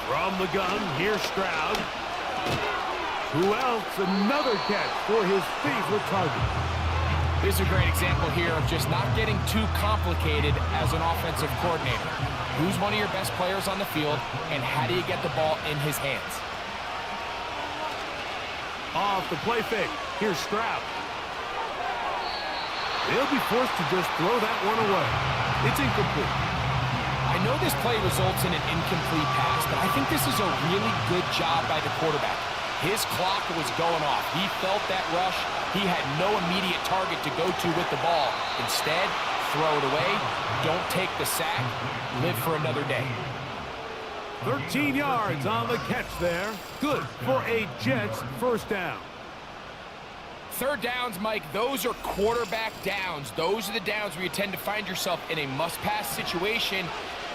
From the gun, here's Stroud. Who else? Another catch for his favorite target. This is a great example here of just not getting too complicated as an offensive coordinator. Who's one of your best players on the field, and how do you get the ball in his hands? Off the play fake, here's Stroud. They'll be forced to just throw that one away. It's incomplete. I know this play results in an incomplete pass, but I think this is a really good job by the quarterback. His clock was going off. He felt that rush. He had no immediate target to go to with the ball. Instead, throw it away. Don't take the sack. Live for another day. 13 yards on the catch there. Good for a Jets first down. Third downs, Mike, those are quarterback downs. Those are the downs where you tend to find yourself in a must-pass situation,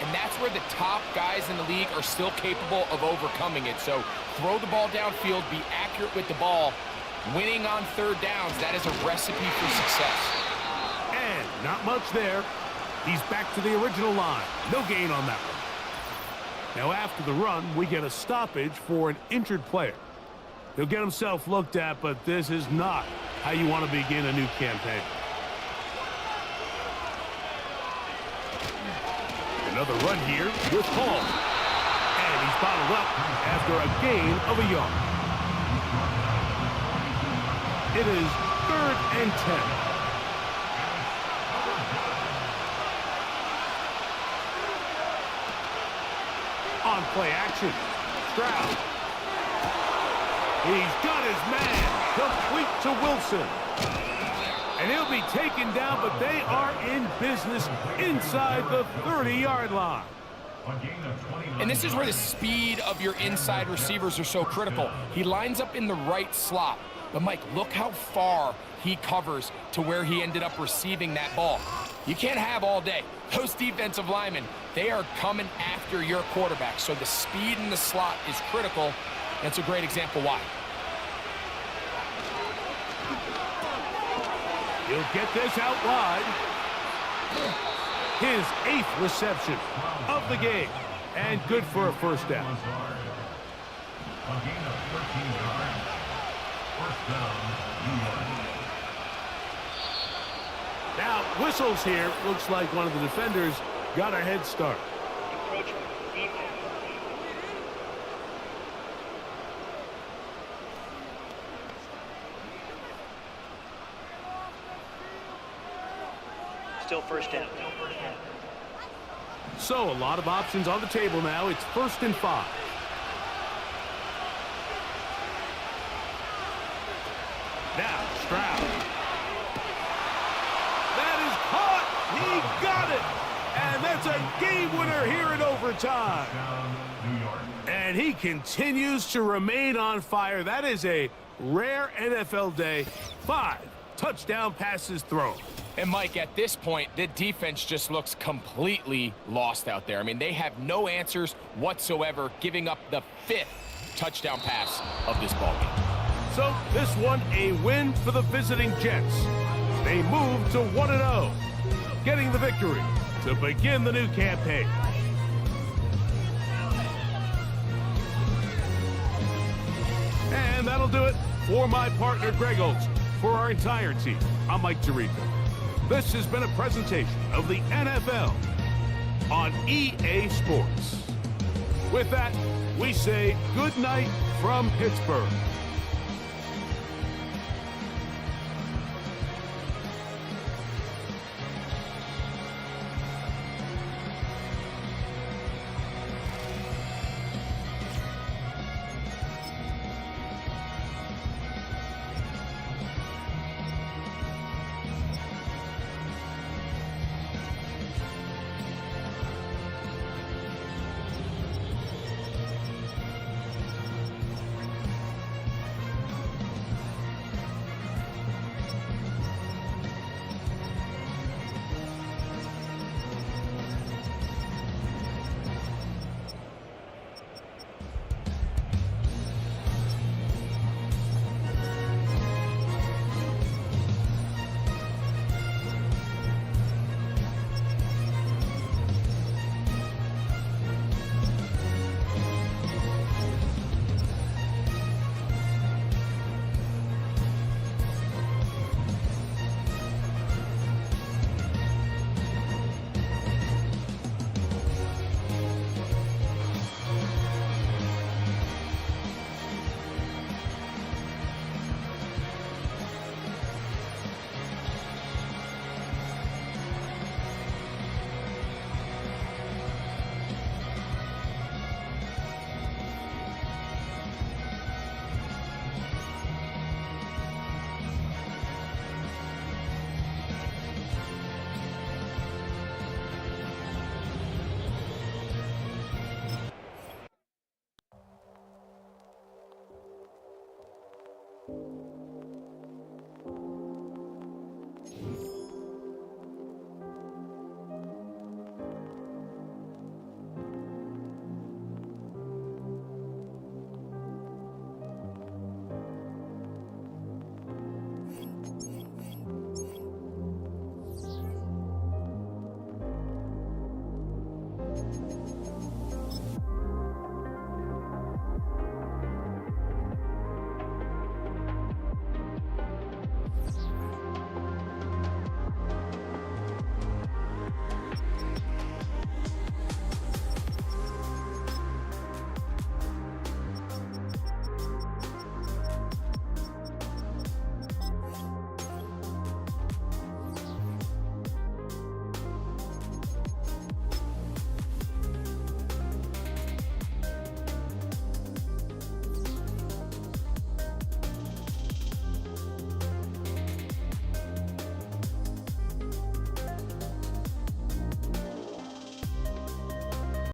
and that's where the top guys in the league are still capable of overcoming it. So throw the ball downfield, be accurate with the ball. Winning on third downs, that is a recipe for success. And not much there. He's back to the original line. No gain on that one. Now after the run, we get a stoppage for an injured player. He'll get himself looked at, but this is not how you want to begin a new campaign. Another run here with Hall. And he's bottled up after a gain of a yard. It is 3rd and 10. On play action, Stroud. He's got his man, complete to Wilson. And he'll be taken down, but they are in business inside the 30-yard line. And this is where the speed of your inside receivers are so critical. He lines up in the right slot. But, Mike, look how far he covers to where he ended up receiving that ball. You can't have all day. Those defensive linemen, they are coming after your quarterback. So the speed in the slot is critical. That's a great example why. He'll get this out wide. His 8th reception of the game. And good for a first down. A gain of 13 yards. First down, New York. Now, whistles here. Looks like one of the defenders got a head start. Encroachment. Defense. Still first down. So, a lot of options on the table now. It's 1st and 5. Now, Stroud. That is caught. He got it. And that's a game winner here in overtime. And he continues to remain on fire. That is a rare NFL day. 5 touchdown passes thrown. And, Mike, at this point, the defense just looks completely lost out there. I mean, they have no answers whatsoever, giving up the 5th touchdown pass of this ballgame. So, this one a win for the visiting Jets. They move to 1-0, getting the victory to begin the new campaign. And that'll do it for my partner, Greg Olson. For our entire team, I'm Mike Tirico. This has been a presentation of the NFL on EA Sports. With that, we say good night from Pittsburgh.